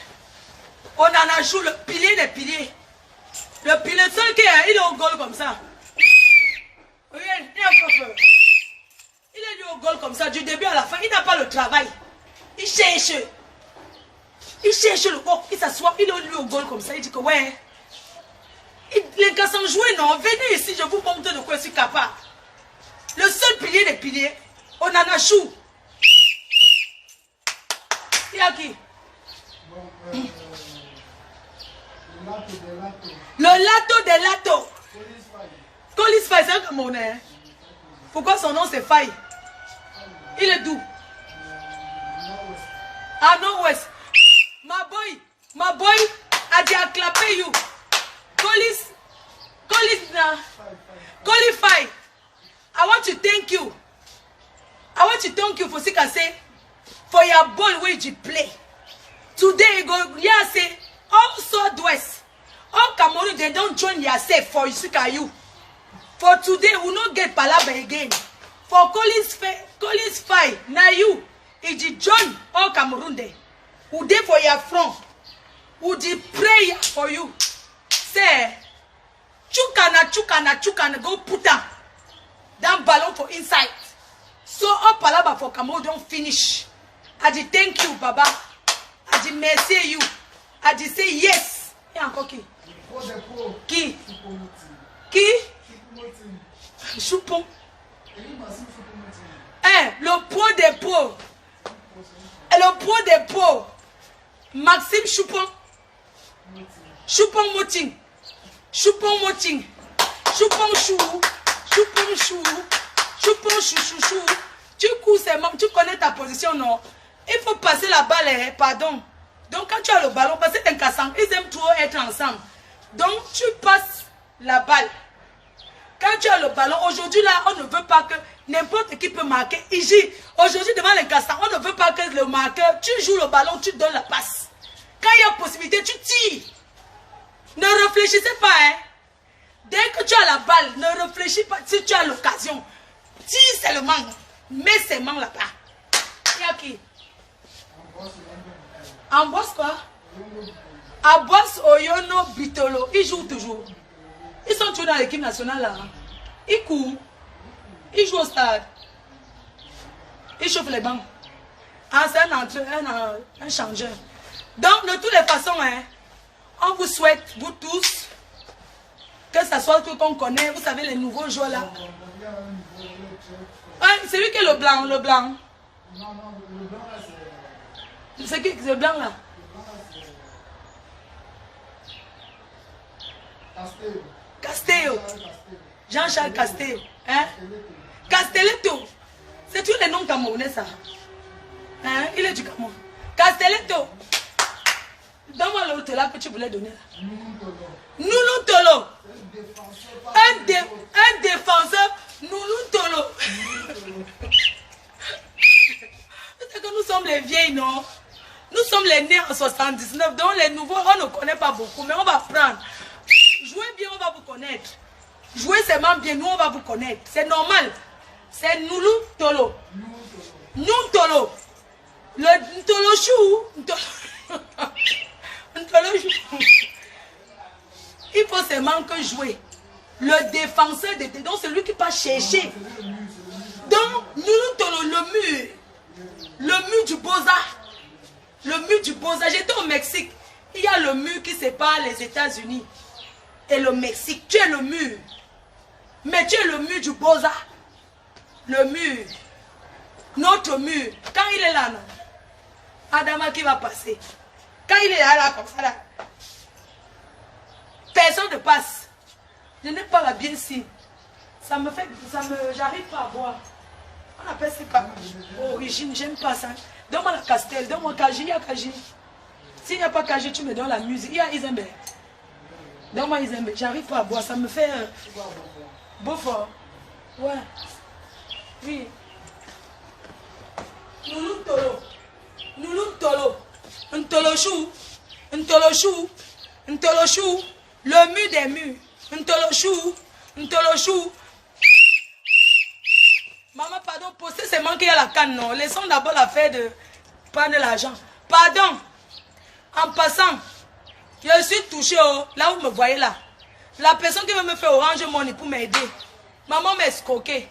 On en a joué le pilier des piliers. Le pilier seul qui est, il est au goal comme ça. Oui, il n'a pas peur. Il est lui au goal comme ça, du début à la fin. Il n'a pas le travail. Il cherche. Il cherche le goal. Il s'assoit, il est lui au goal comme ça. Il dit que ouais. Les gars sont joués, non. Venez ici, je vous montre de quoi je suis capable. Le seul pilier des piliers, on en a chou. Il y a qui? Le lato des latos. Colis Faye, c'est un Camerounais. Pourquoi son nom c'est Faye? Il est d'où? Ah, Nord-Ouest. My boy, I did clap you. Colis Faye. I want to thank you. I want to thank you for for your ball where you play. Today, go, yeah, say, all Southwest, all Cameroon, they don't join yourself for you. For today, we will not get Palaba again. For Colis Faye, now you, if you join all Cameroon there, who there for your front, who the prayer for you. Say, chukana, go put down that ballon for inside. So all Palaba for Cameroon don't finish. I did thank you, Baba. I did mercy you. I did say yes. Qui? Choupon. Le pot des pots. Le pot des pots. Maxime Choupon. Choupon Moting. Choupon Moting. Choupon Chou. Choupon Chou. Choupon Chou. Tu cours ses membres. Tu connais ta position, non? Il faut passer la balle, pardon. Donc quand tu as le ballon, parce que t'es cassant, ils aiment trop être ensemble. Donc tu passes la balle. Quand tu as le ballon, aujourd'hui là, on ne veut pas que n'importe qui peut marquer. Ici, aujourd'hui devant les Castans, on ne veut pas que le marqueur, tu joues le ballon, tu donnes la passe. Quand il y a possibilité, tu tires. Ne réfléchissez pas, hein. Dès que tu as la balle, ne réfléchis pas. Si tu as l'occasion, tire seulement. Mets ses mains là-bas. Il y a qui? En bosse quoi? À Boss Oyono Bitolo, ils jouent toujours. Ils sont toujours dans l'équipe nationale là. Ils courent. Ils jouent au stade. Ils chauffent les bancs. Ah, c'est un changeur. Donc, de toutes les façons, hein, on vous souhaite, vous tous, que ce soit tout qu'on connaît, vous savez, les nouveaux joueurs là. Ah, c'est lui qui est le blanc, le blanc. C'est qui le blanc là? Castello. Jean-Charles Castello. Hein? Castelletto. C'est tous les noms camerounais ça. Hein? Il est du Cameroun. Castelletto. Donne-moi l'autre là que tu voulais donner là. Nounou Tolo. Un défenseur. Nounou Tolo. C'est que nous sommes les vieilles, non? Nous sommes les nés en 79. Donc les nouveaux, on ne connaît pas beaucoup. Mais on va prendre. Jouez bien, on va vous connaître. Jouez seulement bien, nous on va vous connaître. C'est normal. C'est Noulou Tolo. Nous Tolo. Le Ntolo Chou. Ntolo Chou. Il faut seulement que jouer. Le défenseur de donc c'est lui qui va chercher. Donc, Noulou Tolo, le mur. Le mur du Beaux-Arts. Le mur du Beaux-Arts. J'étais au Mexique. Il y a le mur qui sépare les États-Unis et le Mexique. Tu es le mur. Mais tu es le mur du Beaux-Arts. Le mur. Notre mur. Quand il est là, non. Adama qui va passer. Quand il est là, comme ça, là. Personne ne passe. Je n'ai pas la bien si. Ça me fait. J'arrive pas à boire. On appelle ça origine. J'aime pas ça. Donne-moi la Castel. Donne-moi Kaji. Il y a Kaji. S'il n'y a pas Kaji, tu me donnes la musique. Il y a Isambé. Donne-moi Isambé. J'arrive pas à boire. Ça me fait. Beaufort. Ouais. Oui. Noulou Tolo. Noulou Tolo. Ntolo Chou. Ntolo Chou. Ntolo Chou. Le mur des murs. Ntolo Chou. Ntolo Chou. Maman, pardon, postez seulement qu'il y a la canne, non. Laissons d'abord l'affaire de prendre l'argent. Pardon. En passant, je suis touché, oh, là où vous me voyez là. La personne qui veut me faire Orange Money pour m'aider. Maman m'a escroqué.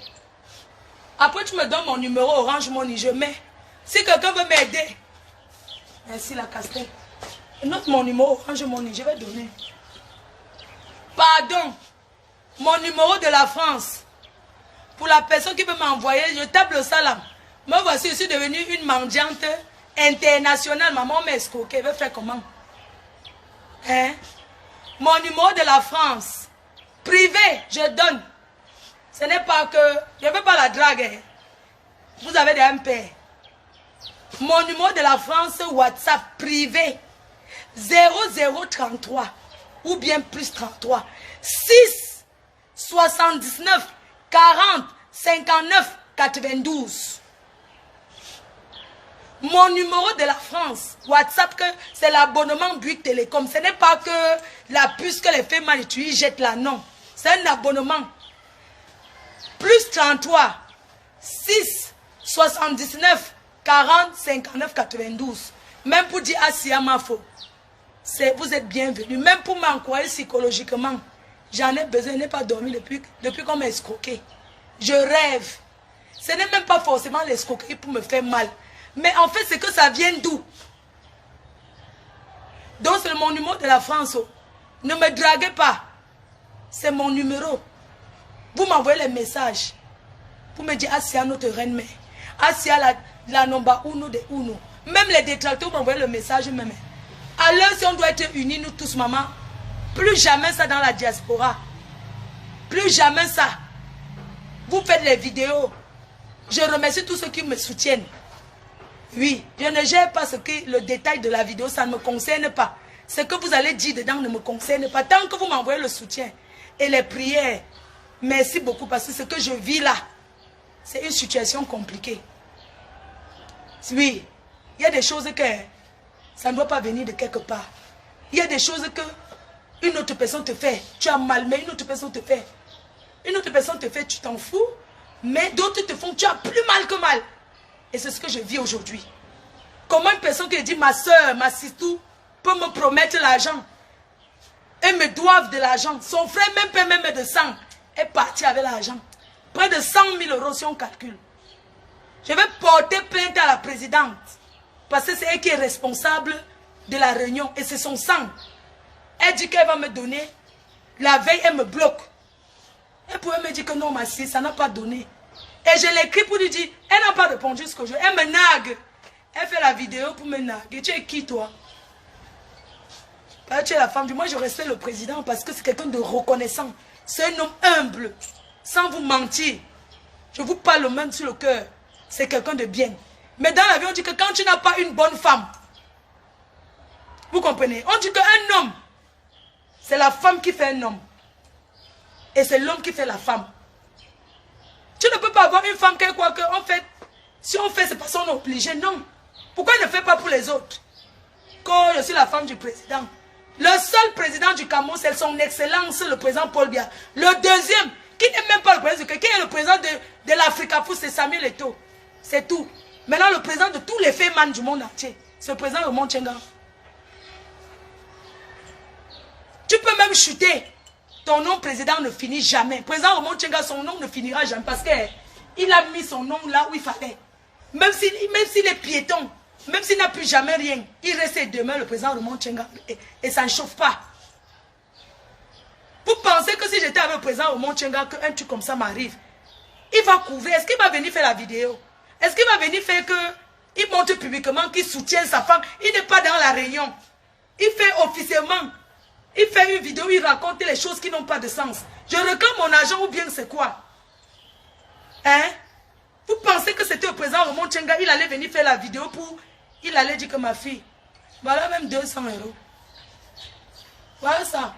Après, tu me donnes mon numéro Orange Money, je mets. Si quelqu'un veut m'aider. Merci la Castel. Note mon numéro Orange Money, je vais donner. Pardon. Mon numéro de la France. Pour la personne qui veut m'envoyer, je tape le salam. Moi, voici, je suis devenue une mendiante internationale. Maman m'a escroqué. Elle veut faire comment? Hein? Mon numéro de la France. Privé, je donne. Ce n'est pas que... Je ne veux pas la drague. Hein? Vous avez des MP. Mon numéro de la France, WhatsApp privé. 0033. Ou bien plus 33. 6 79 40 59 92. Mon numéro de la France, WhatsApp, c'est l'abonnement Bouygues Télécom. Ce n'est pas que la puce que les femmes utilisent jettent là, non. C'est un abonnement. Plus 33 6 79 40 59 92. Même pour dire Asia Mafo, vous êtes bienvenus. Même pour m'encourager psychologiquement. J'en ai besoin, je n'ai pas dormi depuis qu'on m'a escroqué. Je rêve. Ce n'est même pas forcément l'escroquerie pour me faire mal. Mais en fait, c'est que ça vient d'où? Donc, c'est mon numéro de la France. Ne me draguez pas. C'est mon numéro. Vous m'envoyez les messages. Pour me dire, Asia, notre reine-mère. Asia, la nomba uno de uno. Même les détracteurs m'envoient le message même. Alors, si on doit être unis, nous tous, maman. Plus jamais ça dans la diaspora. Plus jamais ça. Vous faites les vidéos. Je remercie tous ceux qui me soutiennent. Oui, je ne gère pas le détail de la vidéo, ça ne me concerne pas. Ce que vous allez dire dedans ne me concerne pas. Tant que vous m'envoyez le soutien et les prières, Merci beaucoup parce que ce que je vis là, c'est une situation compliquée. Oui, il y a des choses que ça ne doit pas venir de quelque part. Il y a des choses que une autre personne te fait. Tu as mal, mais une autre personne te fait. Une autre personne te fait, tu t'en fous. Mais d'autres te font, tu as plus mal que mal. Et c'est ce que je vis aujourd'hui. Comment une personne qui dit, ma soeur, ma sistou, peut me promettre l'argent. Et me doivent de l'argent. Son frère même peut même de sang. Est parti avec l'argent. Près de 100 000 € si on calcule. Je vais porter plainte à la présidente. Parce que c'est elle qui est responsable de la réunion. Et c'est son sang. Elle dit qu'elle va me donner. La veille, elle me bloque. Elle pouvait me dire que non, ma fille, ça n'a pas donné. Et je l'écris pour lui dire, elle n'a pas répondu ce que je veux. Elle me nague. Elle fait la vidéo pour me naguer. Tu es qui, toi? Tu es la femme du... Moi, je respecte le président parce que c'est quelqu'un de reconnaissant. C'est un homme humble. Sans vous mentir. Je vous parle même sur le cœur. C'est quelqu'un de bien. Mais dans la vie, on dit que quand tu n'as pas une bonne femme, vous comprenez? On dit qu'un homme, c'est la femme qui fait un homme. Et c'est l'homme qui fait la femme. Tu ne peux pas avoir une femme qui croit qu'on fait. Si on fait, c'est parce qu'on est obligé. Non. Pourquoi elle ne fait pas pour les autres? Quand je suis la femme du président. Le seul président du Cameroun, c'est son excellence, le président Paul Biya. Le deuxième, qui n'est même pas le président, qui est le président de l'Africafoot, c'est Samuel Eto'o. C'est tout. Maintenant, le président de tous les fémans du monde entier, c'est le président Raymond Tchenga. Tu peux même chuter. Ton nom président ne finit jamais. Président Raymond Tchenga, son nom ne finira jamais parce qu'il a mis son nom là où il fallait. Même s'il est piéton, même s'il n'a plus jamais rien, il reste demain le président Raymond Tchenga et ça ne chauffe pas. Vous pensez que si j'étais avec le président Raymond Tchenga, qu'un truc comme ça m'arrive, il va couvrir. Est-ce qu'il va venir faire la vidéo? Est-ce qu'il va venir faire qu'il montre publiquement qu'il soutient sa femme? Il n'est pas dans la réunion. Il fait officiellement. Il fait une vidéo, il raconte les choses qui n'ont pas de sens. Je réclame mon argent ou bien c'est quoi? Hein? Vous pensez que c'était le président Raymond Tchenga, il allait venir faire la vidéo pour... Il allait dire que ma fille, voilà même 200 €. Voilà ça.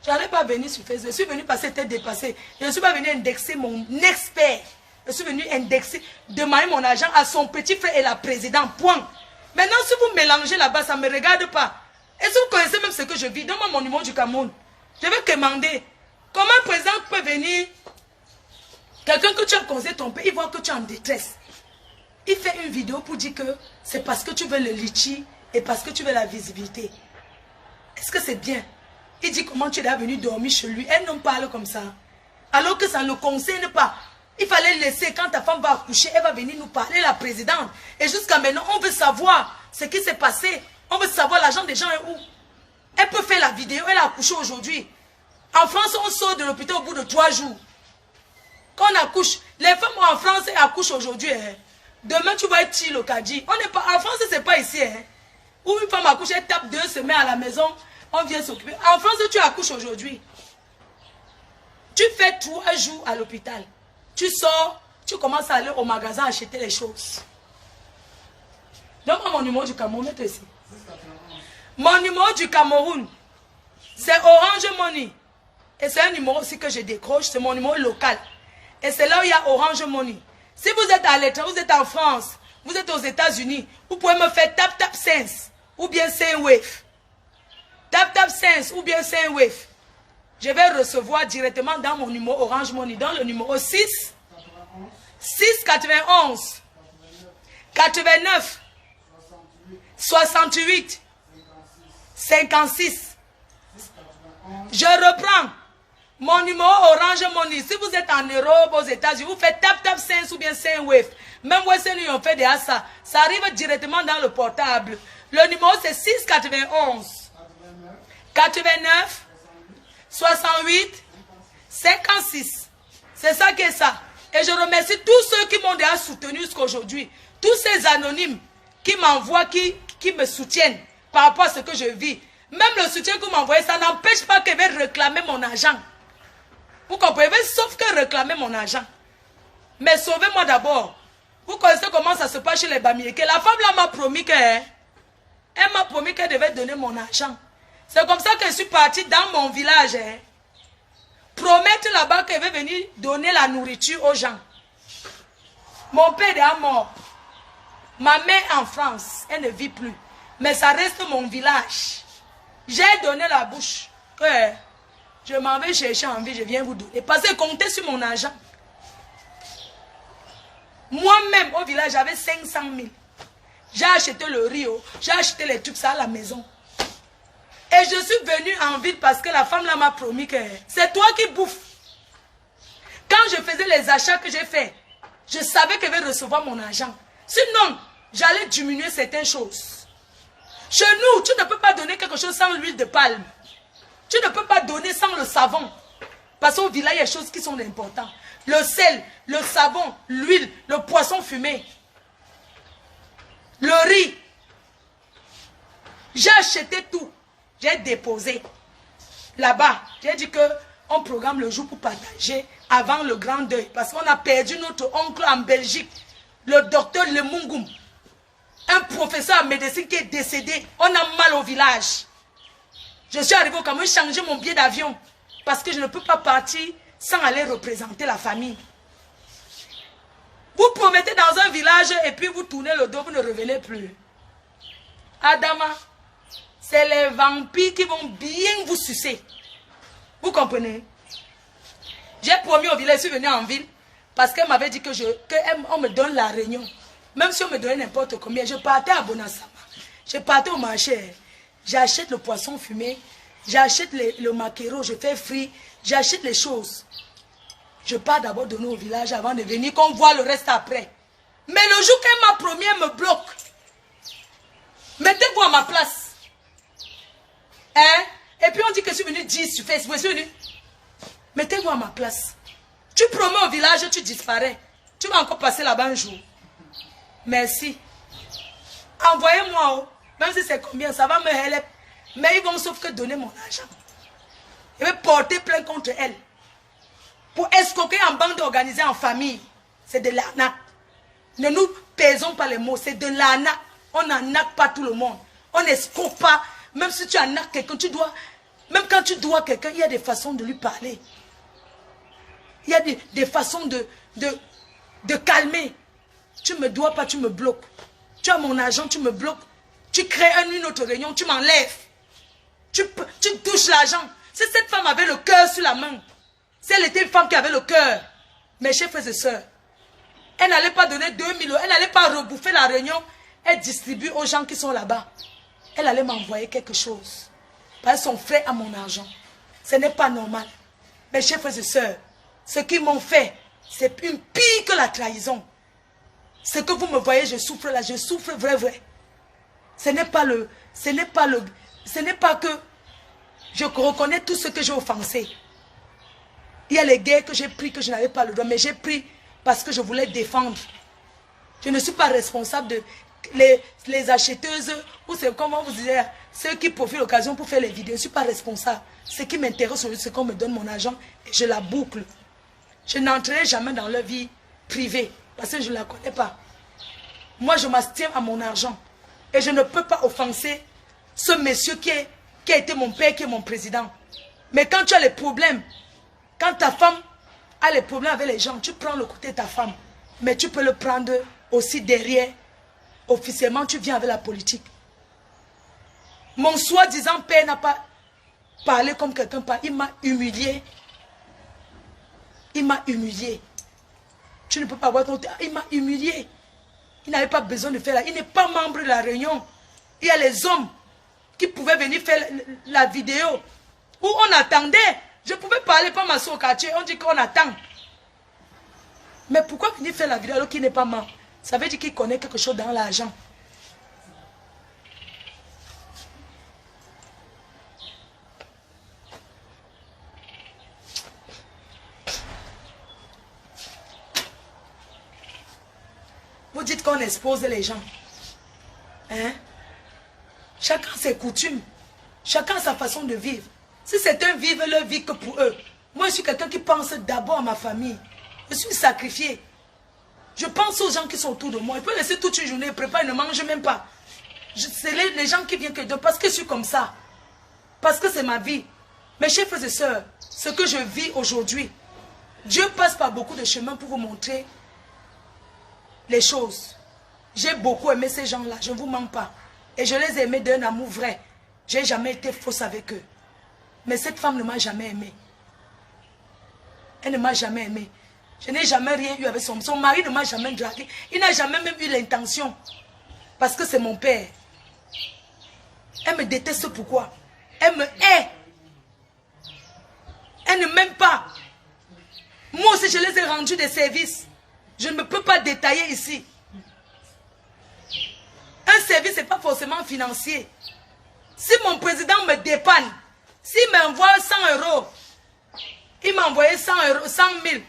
Je n'allais pas venir sur Facebook. Je suis venu parce que c'était dépassé. Je ne suis pas venu indexer mon expert. Je suis venu indexer, demander mon argent à son petit frère et la présidente. Point. Maintenant, si vous mélangez là-bas, ça ne me regarde pas. Est-ce que vous connaissez même ce que je vis? Donne-moi mon numéro du Cameroun. Je vais demander. Comment un président peut venir? Quelqu'un que tu as conseillé ton père, il voit que tu es en détresse. Il fait une vidéo pour dire que c'est parce que tu veux le litchi et parce que tu veux la visibilité. Est-ce que c'est bien? Il dit comment tu es venu dormir chez lui. Elle n'en parle comme ça. Alors que ça ne le concerne pas. Il fallait laisser, quand ta femme va accoucher, elle va venir nous parler, la présidente. Et jusqu'à maintenant, on veut savoir ce qui s'est passé. On veut savoir l'argent des gens est où. Elle peut faire la vidéo, elle a accouché aujourd'hui. En France, on sort de l'hôpital au bout de 3 jours. Quand on accouche, les femmes en France accouchent aujourd'hui. Hein. Demain, tu vas être le Kadi. On n'est pas en France, c'est pas ici. Hein. Où une femme accouche, elle tape 2 semaines à la maison, on vient s'occuper. En France, tu accouches aujourd'hui. Tu fais 3 jours à l'hôpital. Tu sors, tu commences à aller au magasin acheter les choses. Donne-moi mon numéro du Cameroun, mets ici. Mon numéro du Cameroun, c'est Orange Money. Et c'est un numéro aussi que je décroche, c'est mon numéro local. Et c'est là où il y a Orange Money. Si vous êtes à l'étranger, vous êtes en France, vous êtes aux États-Unis, vous pouvez me faire tap sense ou bien Sendwave. Tap sense ou bien Sendwave. Je vais recevoir directement dans mon numéro Orange Money, dans le numéro 6 91 89 68 56. Je reprends mon numéro Orange Money. Si vous êtes en Europe, aux États-Unis, vous faites tap sense ou bien Sendwave. Même Western Union fait déjà ça. Ça arrive directement dans le portable. Le numéro c'est 6 91 89 68 56. C'est ça qui est ça. Et je remercie tous ceux qui m'ont déjà soutenu jusqu'à aujourd'hui. Tous ces anonymes qui m'envoient, qui me soutiennent par rapport à ce que je vis. Même le soutien que vous m'envoyez, ça n'empêche pas que je vais réclamer mon argent. Vous comprenez? Sauf que réclamer mon argent. Mais sauvez-moi d'abord. Vous connaissez comment ça se passe chez les Bamiéké. La femme là m'a promis qu'elle devait donner mon argent. C'est comme ça que je suis partie dans mon village. promettre là-bas qu'elle veut venir donner la nourriture aux gens. Mon père est mort. Ma mère en France, elle ne vit plus. Mais ça reste mon village. J'ai donné la bouche. Que je m'en vais chercher en vie, je viens vous donner. Parce que comptez sur mon argent. Moi-même, au village, j'avais 500 000. J'ai acheté le riz, j'ai acheté les trucs, ça à la maison. Et je suis venue en ville parce que la femme là m'a promis que c'est toi qui bouffes. Quand je faisais les achats que j'ai faits, je savais qu'elle va recevoir mon argent. Sinon, j'allais diminuer certaines choses. Chez nous, tu ne peux pas donner quelque chose sans l'huile de palme. Tu ne peux pas donner sans le savon. Parce qu'au village, il y a des choses qui sont importantes. Le sel, le savon, l'huile, le poisson fumé, le riz. J'ai acheté tout. J'ai déposé là-bas. J'ai dit qu'on programme le jour pour partager avant le grand deuil. Parce qu'on a perdu notre oncle en Belgique, le docteur Lemungoum. Un professeur en médecine qui est décédé. On a mal au village. Je suis arrivé au Cameroun, changer mon billet d'avion. Parce que je ne peux pas partir sans aller représenter la famille. Vous promettez dans un village et puis vous tournez le dos, vous ne revenez plus. Adama, c'est les vampires qui vont bien vous sucer. Vous comprenez? J'ai promis au village, je suis venu en ville parce qu'elle m'avait dit qu'on me donne la réunion. Même si on me donnait n'importe combien, je partais à Bonasama. Je partais au marché. J'achète le poisson fumé, j'achète le maquereau, je fais frit, j'achète les choses. Je pars d'abord donner au village avant de venir, qu'on voit le reste après. Mais le jour qu'elle m'a promis, elle me bloque. Mettez-vous à ma place. Hein? Et puis on dit que je suis venu dire sur Facebook, je suis venu. Mettez-vous à ma place. Tu promets au village, tu disparais. Tu vas encore passer là-bas un jour. Merci. Envoyez-moi, même si c'est combien, ça va me help. Mais ils vont sauf que donner mon argent. Je vais porter plainte contre elle. Pour escroquer en bande organisée en famille. C'est de l'arnaque. Ne nous pesons pas les mots, c'est de l'arnaque. On n'arnaque pas tout le monde. On n'escroque pas. Même si tu arnaques quelqu'un, tu dois... Même quand tu dois quelqu'un, il y a des façons de lui parler. Il y a des façons de calmer. Tu ne me dois pas, tu me bloques. Tu as mon argent, tu me bloques. Tu crées une autre réunion, tu m'enlèves. Tu touches l'argent. Si cette femme avait le cœur sur la main, si elle était une femme qui avait le cœur, mes chers frères et sœurs, elle n'allait pas donner 2000 euros, elle n'allait pas rebouffer la réunion, elle distribue aux gens qui sont là-bas. Elle allait m'envoyer quelque chose. Parce que son frère a mon argent. Ce n'est pas normal. Mes chers frères et sœurs, ce qu'ils m'ont fait, c'est une pire que la trahison. Ce que vous me voyez, je souffre là, je souffre vrai. Ce n'est pas que je reconnais tout ce que j'ai offensé. Il y a les guerres que j'ai pris que je n'avais pas le droit, mais j'ai pris parce que je voulais défendre. Je ne suis pas responsable de les acheteuses, ou c'est comment vous disiez, ceux qui profitent l'occasion pour faire les vidéos. Je ne suis pas responsable. Ce qui m'intéresse, c'est qu'on me donne mon argent et je la boucle. Je n'entrerai jamais dans leur vie privée parce que je ne la connais pas. Moi, je m'abstiens à mon argent. Et je ne peux pas offenser ce monsieur qui a été mon père, qui est mon président. Mais quand tu as les problèmes, quand ta femme a les problèmes avec les gens, tu prends le côté de ta femme. Mais tu peux le prendre aussi derrière. Officiellement, tu viens avec la politique. Mon soi-disant père n'a pas parlé comme quelqu'un. Il m'a humilié. Il m'a humilié. Tu ne peux pas voir ton... Il m'a humilié. Il n'avait pas besoin de faire là. Il n'est pas membre de la réunion. Il y a les hommes qui pouvaient venir faire la vidéo. Où on attendait. Je pouvais parler pas ma soeur au quartier. On dit qu'on attend. Mais pourquoi venir faire la vidéo alors qu'il n'est pas membre? Ça veut dire qu'il connaît quelque chose dans l'argent. Vous dites qu'on expose les gens. Hein? Chacun ses coutumes. Chacun sa façon de vivre. Si certains vivent leur vie que pour eux. Moi, je suis quelqu'un qui pense d'abord à ma famille. Je suis sacrifié. Je pense aux gens qui sont autour de moi. Ils peuvent laisser toute une journée, préparer, ils ne mangent même pas. C'est les gens qui viennent que de... Parce que je suis comme ça. Parce que c'est ma vie. Mes chers frères et sœurs, ce que je vis aujourd'hui. Dieu passe par beaucoup de chemins pour vous montrer les choses. J'ai beaucoup aimé ces gens-là, je ne vous mens pas. Et je les ai aimés d'un amour vrai. Je n'ai jamais été fausse avec eux. Mais cette femme ne m'a jamais aimé. Elle ne m'a jamais aimé. Je n'ai jamais rien eu avec son mari ne m'a jamais dragué. Il n'a jamais même eu l'intention. Parce que c'est mon père. Elle me déteste pourquoi? Elle me hait. Elle ne m'aime pas. Moi aussi, je les ai rendus des services. Je ne peux pas détailler ici. Un service, ce n'est pas forcément financier. Si mon président me dépanne, s'il m'envoie 100 euros, il m'a envoyé 100 000.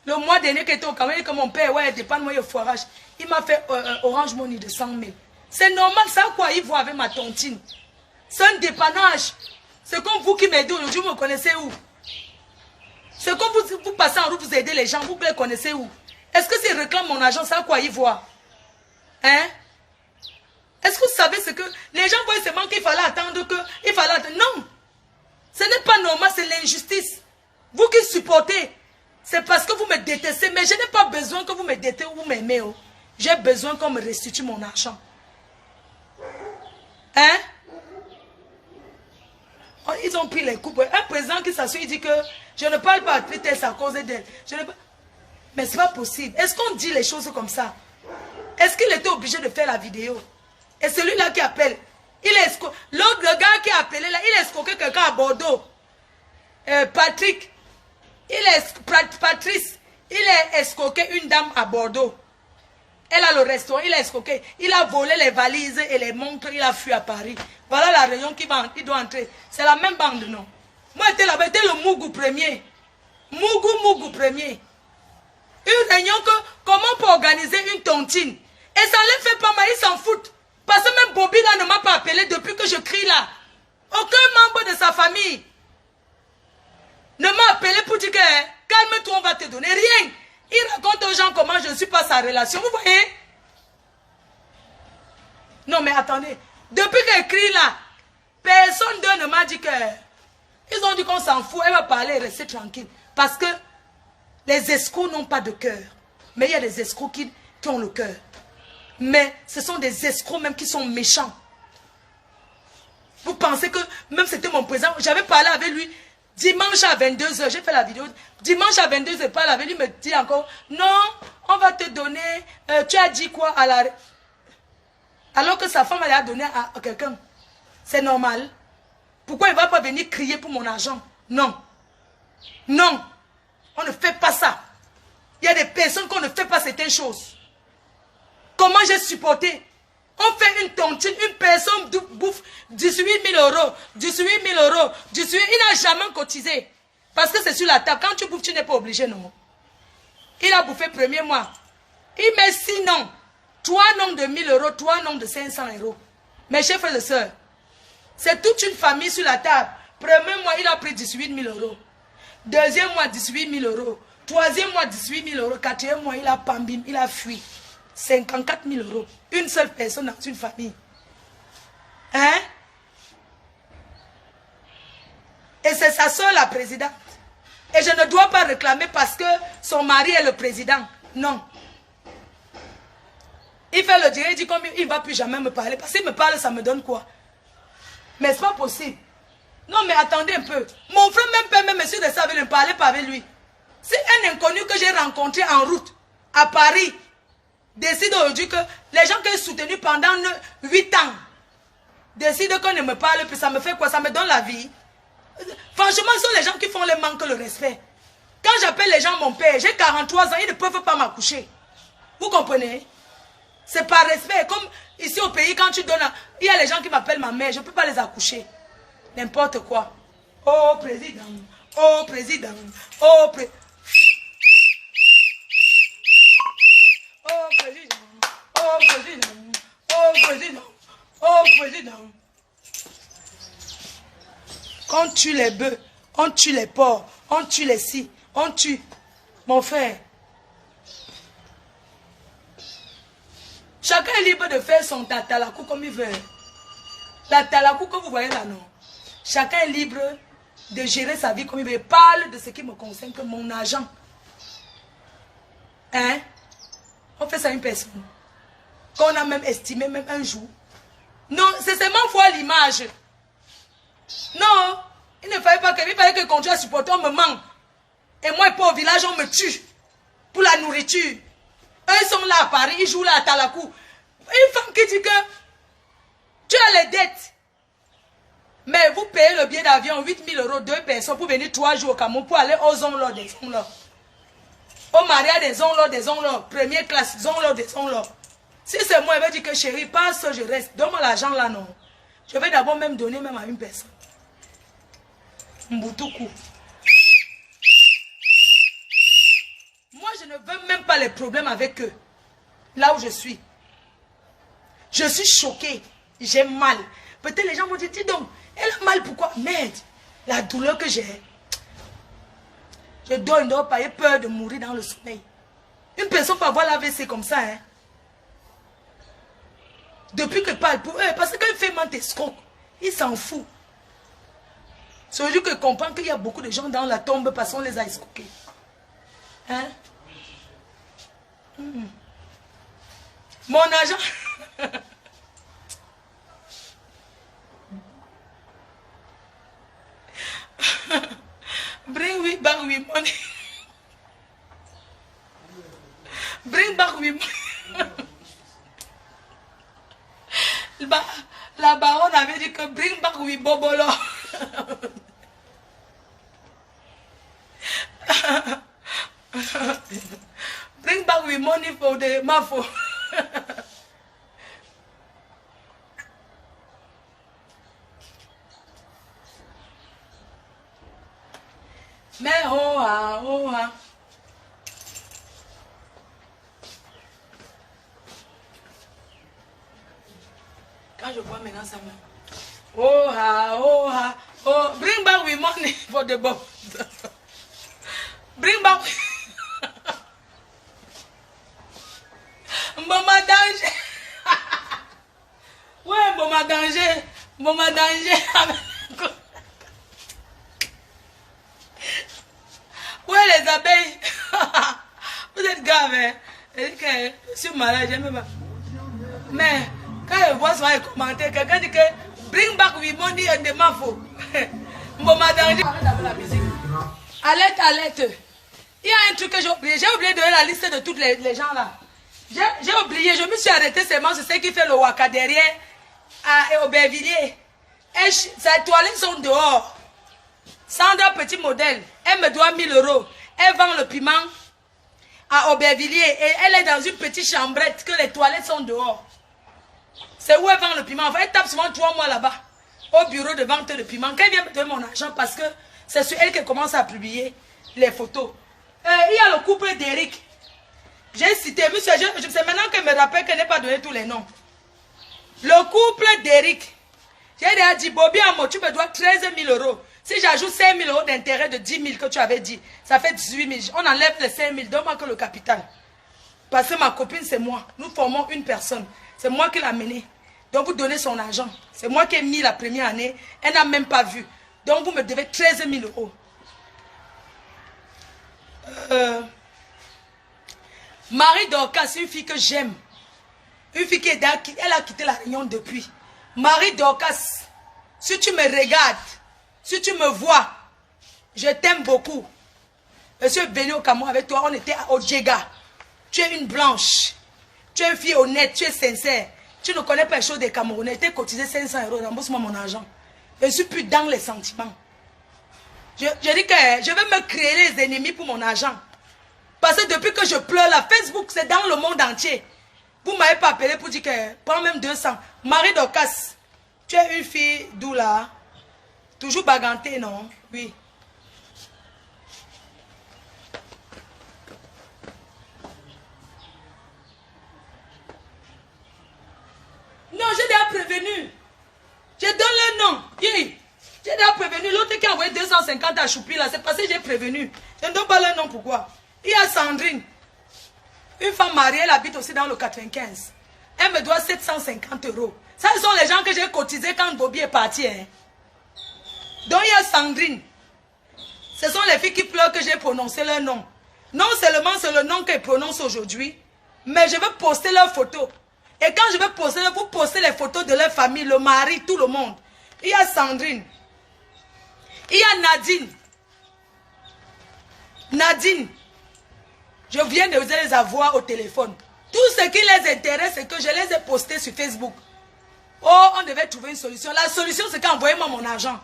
Le mois dernier, qui était au Cameroun, que mon père, ouais, dépanne-moi le foirage. Il m'a fait Orange Money de 100 000. C'est normal, ça quoi il voit avec ma tontine. C'est un dépannage. C'est comme vous qui m'aidez aujourd'hui, vous me connaissez où? C'est comme vous passez en route, vous aidez les gens, vous les connaissez où? Est-ce que s'ils réclament mon argent, ça quoi ils voient? Hein? Est-ce que vous savez ce que... Les gens voient seulement qu'il fallait attendre que... Il fallait attendre. Non! Ce n'est pas normal, c'est l'injustice. Vous qui supportez, c'est parce que vous me détestez. Mais je n'ai pas besoin que vous me détestez ou vous m'aimez. Oh. J'ai besoin qu'on me restitue mon argent. Hein? Oh, ils ont pris les coupes. Un président qui s'assoit, il dit que je ne parle pas à Twitter, c'est à cause d'elle. Mais ce n'est pas possible. Est-ce qu'on dit les choses comme ça? Est-ce qu'il était obligé de faire la vidéo? Et celui-là qui appelle, il est escroqué. L'autre, le gars qui a appelé là, il a escroqué quelqu'un à Bordeaux. Patrick, Patrice, il a escroqué une dame à Bordeaux. Elle a le restaurant, il a escroqué. Il a volé les valises et les montres, il a fui à Paris. Voilà la réunion il doit entrer. C'est la même bande, non? Moi, j'étais là-bas, j'étais le Mougou premier. Mougou premier. Une réunion que, comment on peut organiser une tontine? Et ça ne les fait pas mal, ils s'en foutent. Parce que même Bobby là ne m'a pas appelé depuis que je crie là. Aucun membre de sa famille ne m'a appelé pour dire que calme-toi, on va te donner rien. Il raconte aux gens comment je ne suis pas sa relation. Vous voyez? Non mais attendez. Depuis qu'elle crie là, personne d'eux ne m'a dit que... Ils ont dit qu'on s'en fout, elle va parler et rester tranquille. Parce que les escrocs n'ont pas de cœur. Mais il y a des escrocs qui ont le cœur. Mais ce sont des escrocs même qui sont méchants. Vous pensez que même c'était mon président, j'avais parlé avec lui dimanche à 22 h, j'ai fait la vidéo, dimanche à 22 h, je parle avec lui, il me dit encore, non, on va te donner, tu as dit quoi à la... Alors que sa femme elle a donné à quelqu'un. C'est normal. Pourquoi il ne va pas venir crier pour mon argent? Non. Non. On ne fait pas ça. Il y a des personnes qu'on ne fait pas certaines choses. Comment j'ai supporté? On fait une tontine, une personne bouffe 18 000 euros, 18 000 euros, 18 000, il n'a jamais cotisé. Parce que c'est sur la table. Quand tu bouffes, tu n'es pas obligé, non. Il a bouffé le premier mois. Il met 6 noms. 3 noms de 1000 euros, 3 noms de 500 euros. Mes chers frères et sœurs, c'est toute une famille sur la table. Premier mois, il a pris 18 000 euros. Deuxième mois, 18 000 euros. Troisième mois, 18 000 euros. Quatrième mois, il a pambim, il a fui. 54 000 euros. Une seule personne dans une famille. Hein? Et c'est sa soeur la présidente. Et je ne dois pas réclamer parce que son mari est le président. Non. Il fait le dire, il dit comme il ne va plus jamais me parler. Parce qu'il me parle, ça me donne quoi? Mais ce n'est pas possible. Non, mais attendez un peu. Mon frère, même père, même monsieur de ça, ne parlait pas avec lui. C'est un inconnu que j'ai rencontré en route à Paris. Décide aujourd'hui que les gens que j'ai soutenus pendant 8 ans décident qu'on ne me parle plus. Ça me fait quoi? Ça me donne la vie. Franchement, ce sont les gens qui font les manques le respect. Quand j'appelle les gens mon père, j'ai 43 ans, ils ne peuvent pas m'accoucher. Vous comprenez? C'est par respect. Comme ici au pays, quand tu donnes... Il y a les gens qui m'appellent ma mère, je ne peux pas les accoucher. N'importe quoi. Oh président, oh président, oh président. Oh président, oh président, oh président, oh président. On tue les bœufs, on tue les porcs, on tue les scies, on tue. Mon frère. Chacun est libre de faire son tatalakou comme il veut. La talakou que vous voyez là, non. Chacun est libre de gérer sa vie comme il veut. Il parle de ce qui me concerne, que mon argent. Hein? On fait ça à une personne. Qu'on a même estimé, même un jour. Non, c'est seulement voir l'image. Non, il ne fallait pas que, il fallait que quand tu as supporté, on me manque. Et moi, pas au village, on me tue. Pour la nourriture. Eux, ils sont là à Paris, ils jouent là à Talakou. Une femme qui dit que tu as les dettes. Mais vous payez le billet d'avion, 8 000 €, 2 personnes pour venir 3 jours au Cameroun pour aller aux onglons des onglons. Au mariage des onglons, première classe, des onglons. Si c'est moi, elle va dire que chérie, passe, je reste. Donne-moi l'argent là, non. Je vais d'abord même donner même à une personne. Mboutou. Moi, je ne veux même pas les problèmes avec eux. Là où je suis. Je suis choquée. J'ai mal. Peut-être les gens vont dire, dis donc, elle a mal, pourquoi? Merde, la douleur que j'ai. Je dors pas, j'ai peur de mourir dans le sommeil. Une personne peut avoir l'AVC comme ça, hein. Depuis que je parle pour eux, parce qu'elle fait mentir escroc, ils s'en foutent. Celui que comprend qu'il y a beaucoup de gens dans la tombe parce qu'on les a escroqués. Hein? Mon argent. Bring back we money. Bring back we money. La baronne avait dit que bring back we bobolo. Bring back we money for the mafo. Mais oh ah, oh ah. Quand je vois maintenant ça me... Oh ah, oh ah, oh. Bring back we money for the bob. Bring back... Maman danger. Ouais, maman danger. Maman danger. Ouais, les abeilles. Vous êtes grave, hein? Je suis malade, j'aime pas. Mais quand je vois souvent les commentaires, quelqu'un dit que bring back we money and the mafo. Maman danger. La musique. Alerte, alerte. Il y a un truc que j'ai oublié. J'ai oublié de donner la liste de tous les gens là. J'ai oublié, je me suis arrêté seulement sur ce qui fait le waka derrière à Aubervilliers. Et ses toilettes sont dehors. Sandra, petit modèle, elle me doit 1 000 €. Elle vend le piment à Aubervilliers et elle est dans une petite chambrette que les toilettes sont dehors. C'est où elle vend le piment. Enfin, elle tape souvent 3 mois là-bas au bureau de vente de piment. Quand elle vient me donner mon argent parce que c'est sur elle qu'elle commence à publier les photos. Il y a le couple d'Eric. J'ai cité, monsieur, c'est maintenant qu'elle me rappelle qu'elle n'est pas donné tous les noms. Le couple d'Eric. J'ai déjà dit, Bobby Amo, tu me dois 13 000 €. Si j'ajoute 5 000 € d'intérêt de 10 000 que tu avais dit, ça fait 18 000. On enlève les 5 000, donne-moi que le capital. Parce que ma copine, c'est moi. Nous formons une personne. C'est moi qui l'ai amenée. Donc vous donnez son argent. C'est moi qui ai mis la première année. Elle n'a même pas vu. Donc vous me devez 13 000 €. Marie Dorcas, c'est une fille que j'aime. Une fille elle a quitté la Réunion depuis. Marie Dorcas, si tu me regardes, si tu me vois, je t'aime beaucoup. Je suis venu au Cameroun avec toi, on était à Odjega. Tu es une blanche. Tu es une fille honnête, tu es sincère. Tu ne connais pas les choses des Camerounais. Tu es cotisé 500 €, rembourse-moi mon argent. Je ne suis plus dans les sentiments. Je dis que je vais me créer les ennemis pour mon argent. Parce que depuis que je pleure, la Facebook, c'est dans le monde entier. Vous ne m'avez pas appelé pour dire que prends même 200. Marie Dorcas, tu es une fille d'où là? Toujours bagantée, non? Oui. Non, j'ai déjà prévenu. Je donne le nom. Oui. J'ai déjà prévenu. L'autre qui a envoyé 250 à Choupi là, c'est parce que j'ai prévenu. Je ne donne pas le nom, pourquoi? Il y a Sandrine. Une femme mariée, elle habite aussi dans le 95. Elle me doit 750 €. Ça, ce sont les gens que j'ai cotisés quand Bobby est parti. Hein. Donc, il y a Sandrine. Ce sont les filles qui pleurent que j'ai prononcé leur nom. Non seulement c'est le nom qu'elles prononcent aujourd'hui, mais je veux poster leurs photos. Et quand je vais poster, vous postez les photos de leur famille, le mari, tout le monde. Il y a Sandrine. Il y a Nadine. Nadine. Je viens de les avoir au téléphone. Tout ce qui les intéresse, c'est que je les ai postés sur Facebook. Oh, on devait trouver une solution. La solution, c'est qu'envoyez-moi mon argent.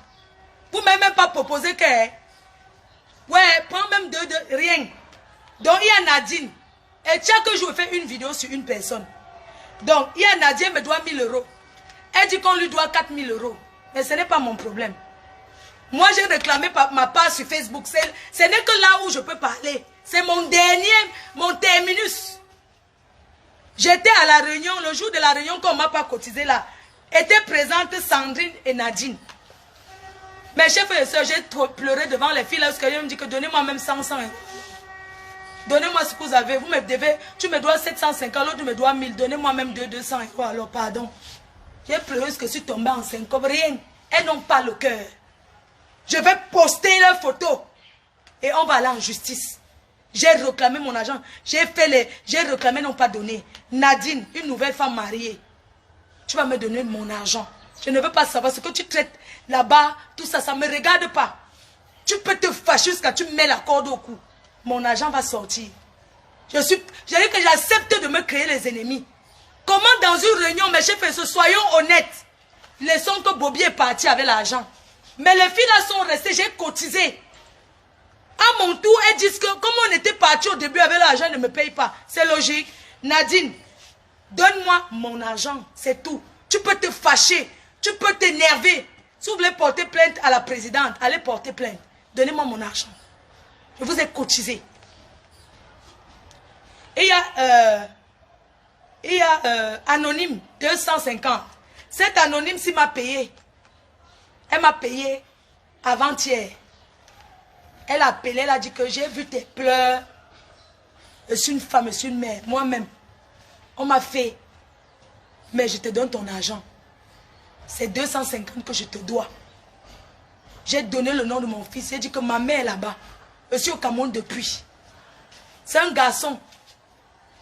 Vous ne m'avez même pas proposé que... Ouais, prends même rien. Donc, il y a Nadine. Et chaque jour, je fais une vidéo sur une personne. Donc, il y a Nadine, elle me doit 1000 euros. Elle dit qu'on lui doit 4000 euros. Mais ce n'est pas mon problème. Moi, j'ai réclamé ma part sur Facebook. Ce n'est que là où je peux parler. C'est mon terminus. J'étais à la réunion, le jour de la réunion qu'on ne m'a pas cotisé là. Étaient présentes Sandrine et Nadine. Mes chefs et soeurs, j'ai pleuré devant les filles là, parce qu'elles me disent que donnez-moi même 500 euros. Donnez-moi ce que vous avez. Vous me devez, tu me dois 750, l'autre me doit 1000. Donnez-moi même 200 euros. Alors, pardon. J'ai pleuré parce que je suis tombée en 5 ans. Rien. Elles n'ont pas le cœur. Je vais poster leurs photos. Et on va aller en justice. J'ai réclamé mon argent. J'ai réclamé, non pas donné. Nadine, une nouvelle femme mariée. Tu vas me donner mon argent. Je ne veux pas savoir ce que tu traites là-bas. Tout ça, ça ne me regarde pas. Tu peux te fâcher jusqu'à tu mets la corde au cou. Mon argent va sortir. J'ai dit que j'accepte de me créer les ennemis. Comment dans une réunion, mes chefs, soyons honnêtes. Laissons que Bobby est parti avec l'argent. Mais les filles là sont restées, j'ai cotisé. À mon tour, elles disent que comme on était parti au début avec l'argent, elles ne me payent pas. C'est logique. Nadine, donne-moi mon argent, c'est tout. Tu peux te fâcher, tu peux t'énerver. Si vous voulez porter plainte à la présidente, allez porter plainte. Donnez-moi mon argent. Je vous ai cotisé. Et il y a Anonyme, 250. Cette Anonyme, s'il m'a payé, elle m'a payé avant-hier. Elle a appelé, elle a dit que j'ai vu tes pleurs. Je suis une femme, je suis une mère. Moi-même, on m'a fait. Mais je te donne ton argent. C'est 250 que je te dois. J'ai donné le nom de mon fils. J'ai dit que ma mère est là-bas. Je suis au Cameroun depuis. C'est un garçon.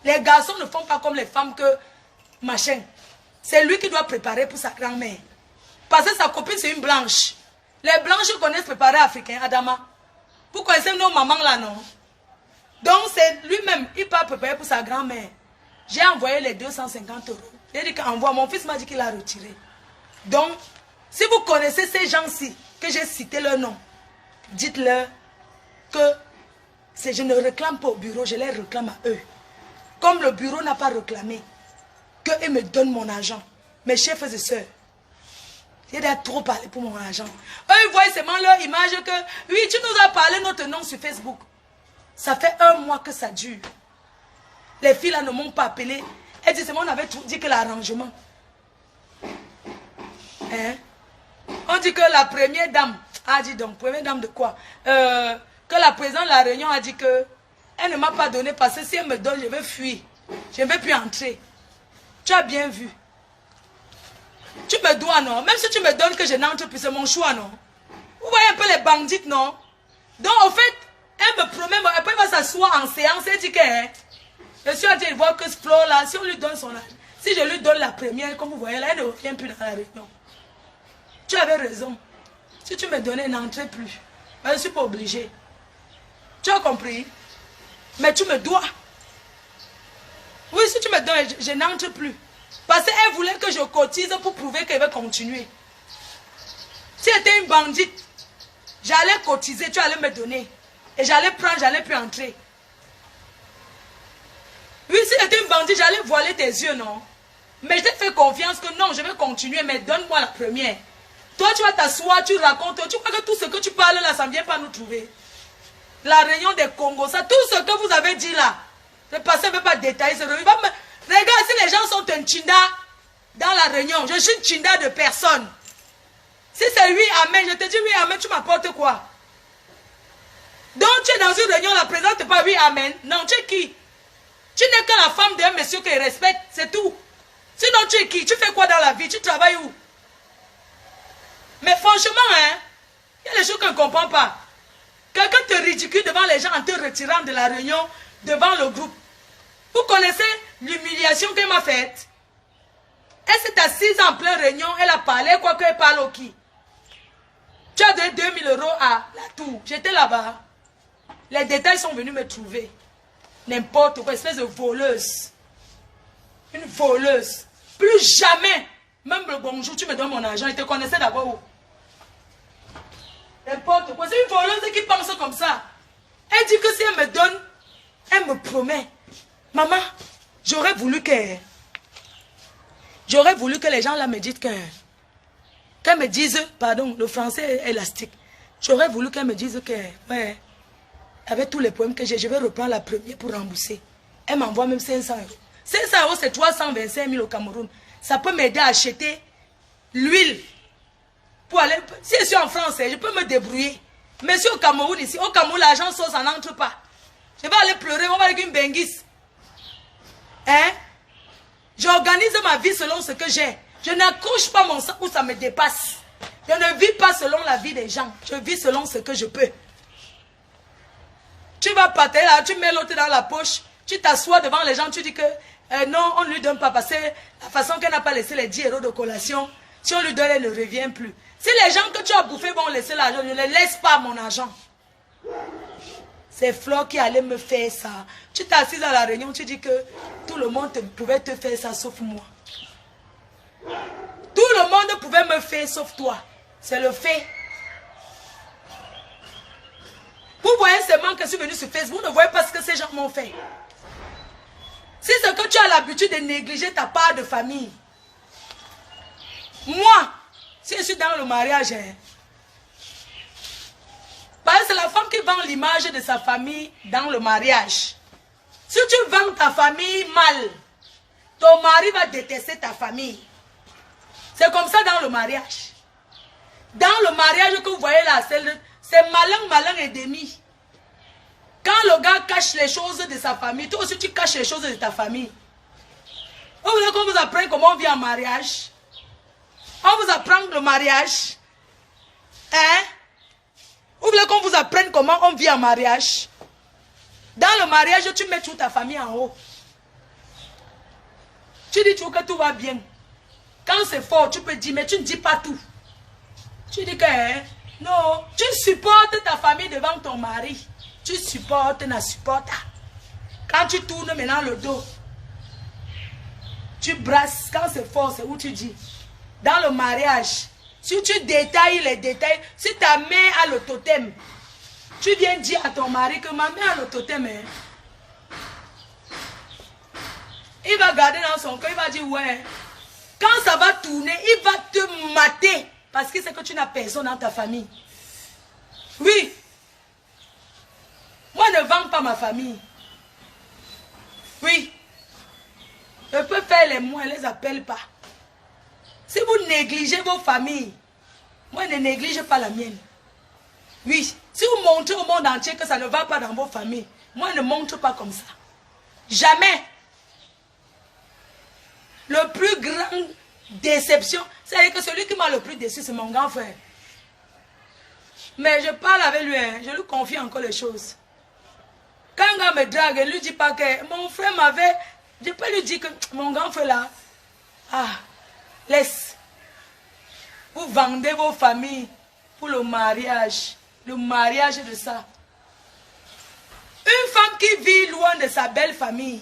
Les garçons ne font pas comme les femmes que machin. C'est lui qui doit préparer pour sa grand-mère. Parce que sa copine, c'est une blanche. Les blanches connaissent préparer africain, Adama. Vous connaissez nos mamans là, non? Donc, c'est lui-même, il part préparer pour sa grand-mère. J'ai envoyé les 250 euros. J'ai dit qu'envoie. Mon fils m'a dit qu'il a retiré. Donc, si vous connaissez ces gens-ci, que j'ai cité leur nom, dites-leur que je ne réclame pas au bureau, je les réclame à eux. Comme le bureau n'a pas réclamé, qu'ils me donnent mon argent. Mes chefs et sœurs, j'ai déjà trop parlé pour mon argent. Eux, ils voient seulement leur image que, oui, tu nous as parlé notre nom sur Facebook. Ça fait 1 mois que ça dure. Les filles là ne m'ont pas appelé. Elles disent seulement on avait dit que l'arrangement. Hein? On dit que la première dame a dit donc, première dame de quoi? Que la présidente de la réunion a dit que elle ne m'a pas donné parce que si elle me donne, je vais fuir. Je ne vais plus entrer. Tu as bien vu. Tu me dois, non? Même si tu me donnes que je n'entre plus, c'est mon choix, non? Vous voyez un peu les bandites, non? Donc, en fait, elle me promet, après elle va s'asseoir en séance, elle dit que, hein, je suis en train de voir que ce flot là, si on lui donne son âge, si je lui donne la première, comme vous voyez là, elle ne revient plus dans la réunion. Tu avais raison. Si tu me donnais, elle n'entrait plus. Je ne suis pas obligée. Tu as compris? Mais tu me dois. Oui, si tu me donnes, je n'entre plus. Parce qu'elle voulait que je cotise pour prouver qu'elle veut continuer. Si elle était une bandite, j'allais cotiser, tu allais me donner. Et j'allais prendre, j'allais plus entrer. Oui, si elle était une bandite, j'allais voiler tes yeux, non? Mais je t'ai fait confiance que non, je vais continuer, mais donne-moi la première. Toi, tu vas t'asseoir, tu racontes, tu crois que tout ce que tu parles là, ça ne vient pas nous trouver. La réunion des Congos, ça, tout ce que vous avez dit là, je ne vais pas détailler. Regarde, si les gens sont un Tchinda dans la réunion, je suis Tchinda de personne. Si c'est oui, amen, je te dis oui, amen, tu m'apportes quoi? Donc tu es dans une réunion, la présidente ne pas oui, amen. Non, tu es qui? Tu n'es que la femme d'un monsieur qui respecte, c'est tout. Sinon tu es qui? Tu fais quoi dans la vie? Tu travailles où? Mais franchement, hein, il y a des choses qu'on ne comprend pas. Quelqu'un te ridicule devant les gens en te retirant de la réunion devant le groupe. Vous connaissez l'humiliation qu'elle m'a faite? Elle s'est assise en pleine réunion, elle a parlé, quoi qu'elle parle au qui? Tu as donné 2000 € à la tour. J'étais là-bas. Les détails sont venus me trouver. N'importe quoi, espèce de voleuse. Une voleuse. Plus jamais, même le bonjour, tu me donnes mon argent. Il te connaissait d'abord où? N'importe quoi. C'est une voleuse qui pense comme ça. Elle dit que si elle me donne, elle me promet. Maman, j'aurais voulu que les gens là me disent qu'elle me dise, pardon, le français est élastique. J'aurais voulu qu'elle me dise que, ouais, avec tous les problèmes que j'ai, je vais reprendre la première pour rembourser. Elle m'envoie même 500 €. 500 €, c'est 325 000 au Cameroun. Ça peut m'aider à acheter l'huile. Pour aller, si je suis en France, je peux me débrouiller. Mais si au Cameroun, ici, au Cameroun, l'argent sort, ça n'entre pas. Je vais aller pleurer, on va avec une benguisse. Hein? J'organise ma vie selon ce que j'ai. Je n'accroche pas mon sang où ça me dépasse. Je ne vis pas selon la vie des gens. Je vis selon ce que je peux. Tu vas partir là, tu mets l'autre dans la poche, tu t'assois devant les gens, tu dis que non, on ne lui donne pas parce que la façon qu'elle n'a pas laissé les 10 € de collation, si on lui donne, elle ne revient plus. Si les gens que tu as bouffés vont laisser l'argent, je ne laisse pas mon argent. C'est Flore qui allait me faire ça. Tu t'es assise à la réunion, tu dis que tout le monde pouvait te faire ça sauf moi. Tout le monde pouvait me faire sauf toi. C'est le fait. Vous voyez seulement que je suis venu sur Facebook, vous ne voyez pas ce que ces gens m'ont fait. Si c'est que tu as l'habitude de négliger ta part de famille. Moi, si je suis dans le mariage, parce que c'est la femme qui vend l'image de sa famille dans le mariage. Si tu vends ta famille mal, ton mari va détester ta famille. C'est comme ça dans le mariage. Dans le mariage que vous voyez là, c'est malin et demi. Quand le gars cache les choses de sa famille, toi aussi tu caches les choses de ta famille. Vous voulez qu'on vous apprenne comment on vit en mariage? On vous apprend le mariage. Hein? Vous voulez qu'on vous apprenne comment on vit en mariage? Dans le mariage, tu mets toute ta famille en haut. Tu dis toujours que tout va bien. Quand c'est fort, tu peux dire, mais tu ne dis pas tout. Tu dis que, hein, non, tu supportes ta famille devant ton mari. Tu supportes, ne supportes. Quand tu tournes maintenant le dos, tu brasses. Quand c'est fort, c'est où tu dis. Dans le mariage, si tu détailles les détails, si ta mère a le totem, tu viens dire à ton mari que ma mère a le totem. Hein. Il va garder dans son cœur, il va dire ouais. Quand ça va tourner, il va te mater. Parce qu'il sait que tu n'as personne dans ta famille. Oui. Moi, ne vends pas ma famille. Oui. Je peux faire les mots, je ne les appelle pas. Si vous négligez vos familles, moi, ne néglige pas la mienne. Oui. Si vous montrez au monde entier que ça ne va pas dans vos familles, moi, ne montre pas comme ça. Jamais. Le plus grand déception, c'est que celui qui m'a le plus déçu, c'est mon grand frère. Mais je parle avec lui, hein, je lui confie encore les choses. Quand un gars me drague, il ne lui dit pas que mon frère m'avait... Je peux lui dire que mon grand frère là, ah, laisse. Vous vendez vos familles pour le mariage de ça. Une femme qui vit loin de sa belle famille,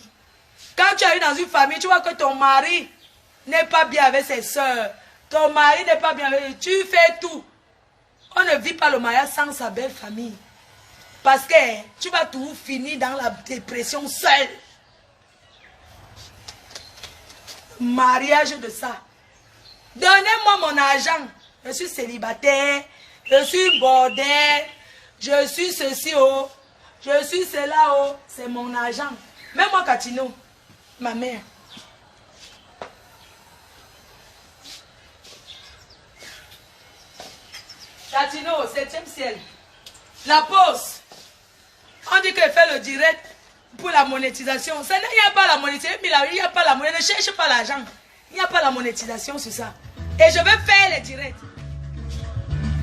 quand tu arrives dans une famille, tu vois que ton mari n'est pas bien avec ses soeurs, ton mari n'est pas bien avec... Tu fais tout. On ne vit pas le mariage sans sa belle famille. Parce que tu vas tout finir dans la dépression seule. Mariage de ça. Donnez-moi mon argent. Je suis célibataire, je suis bordel, je suis ceci, oh, je suis cela, oh, c'est mon argent. Même moi, Catino, ma mère. Catino, 7e ciel. La pause. On dit qu'elle fait le direct pour la monétisation. Il n'y a pas la monétisation, il n'y a pas la monnaie. Ne cherche pas l'argent. Il n'y a pas la monétisation sur ça. Et je vais faire les directs.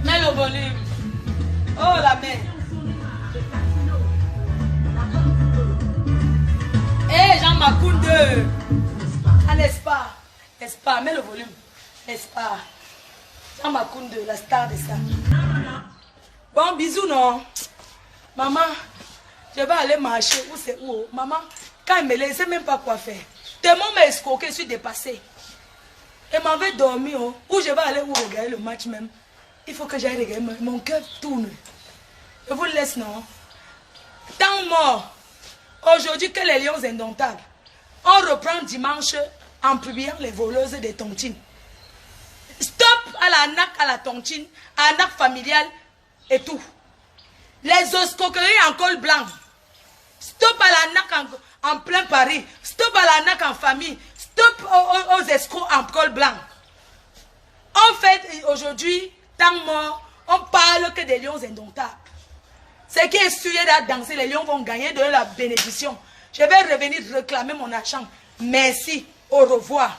Mets le volume. Oh la mère. Macounde. Ah, n'est-ce pas? N'est-ce pas? Mets le volume. N'est-ce pas? Jean Macounde, la star de ça. Bon, bisous, non? Maman, je vais aller marcher. Où c'est où? Maman, quand il me laisse, je ne sais même pas quoi faire. Tellement m'a escroqué, je suis dépassée. Elle m'avait dormi. Oh. Où je vais aller où regarder le match même? Il faut que j'aille regarder. Mon cœur tourne. Je vous laisse, non? Temps mort. Aujourd'hui, que les lions indomptables. On reprend dimanche en publiant les voleuses des tontines. Stop à la nac, à la tontine, à la nac familiale et tout. Les escroqueries en col blanc. Stop à la nac en plein Paris. Stop à la nac en famille. Stop aux escrocs en col blanc. En fait, aujourd'hui, temps mort, on parle que des lions indomptables. Ce qui est sûr à danser, les lions vont gagner de la bénédiction. Je vais revenir réclamer mon argent. Merci. Au revoir.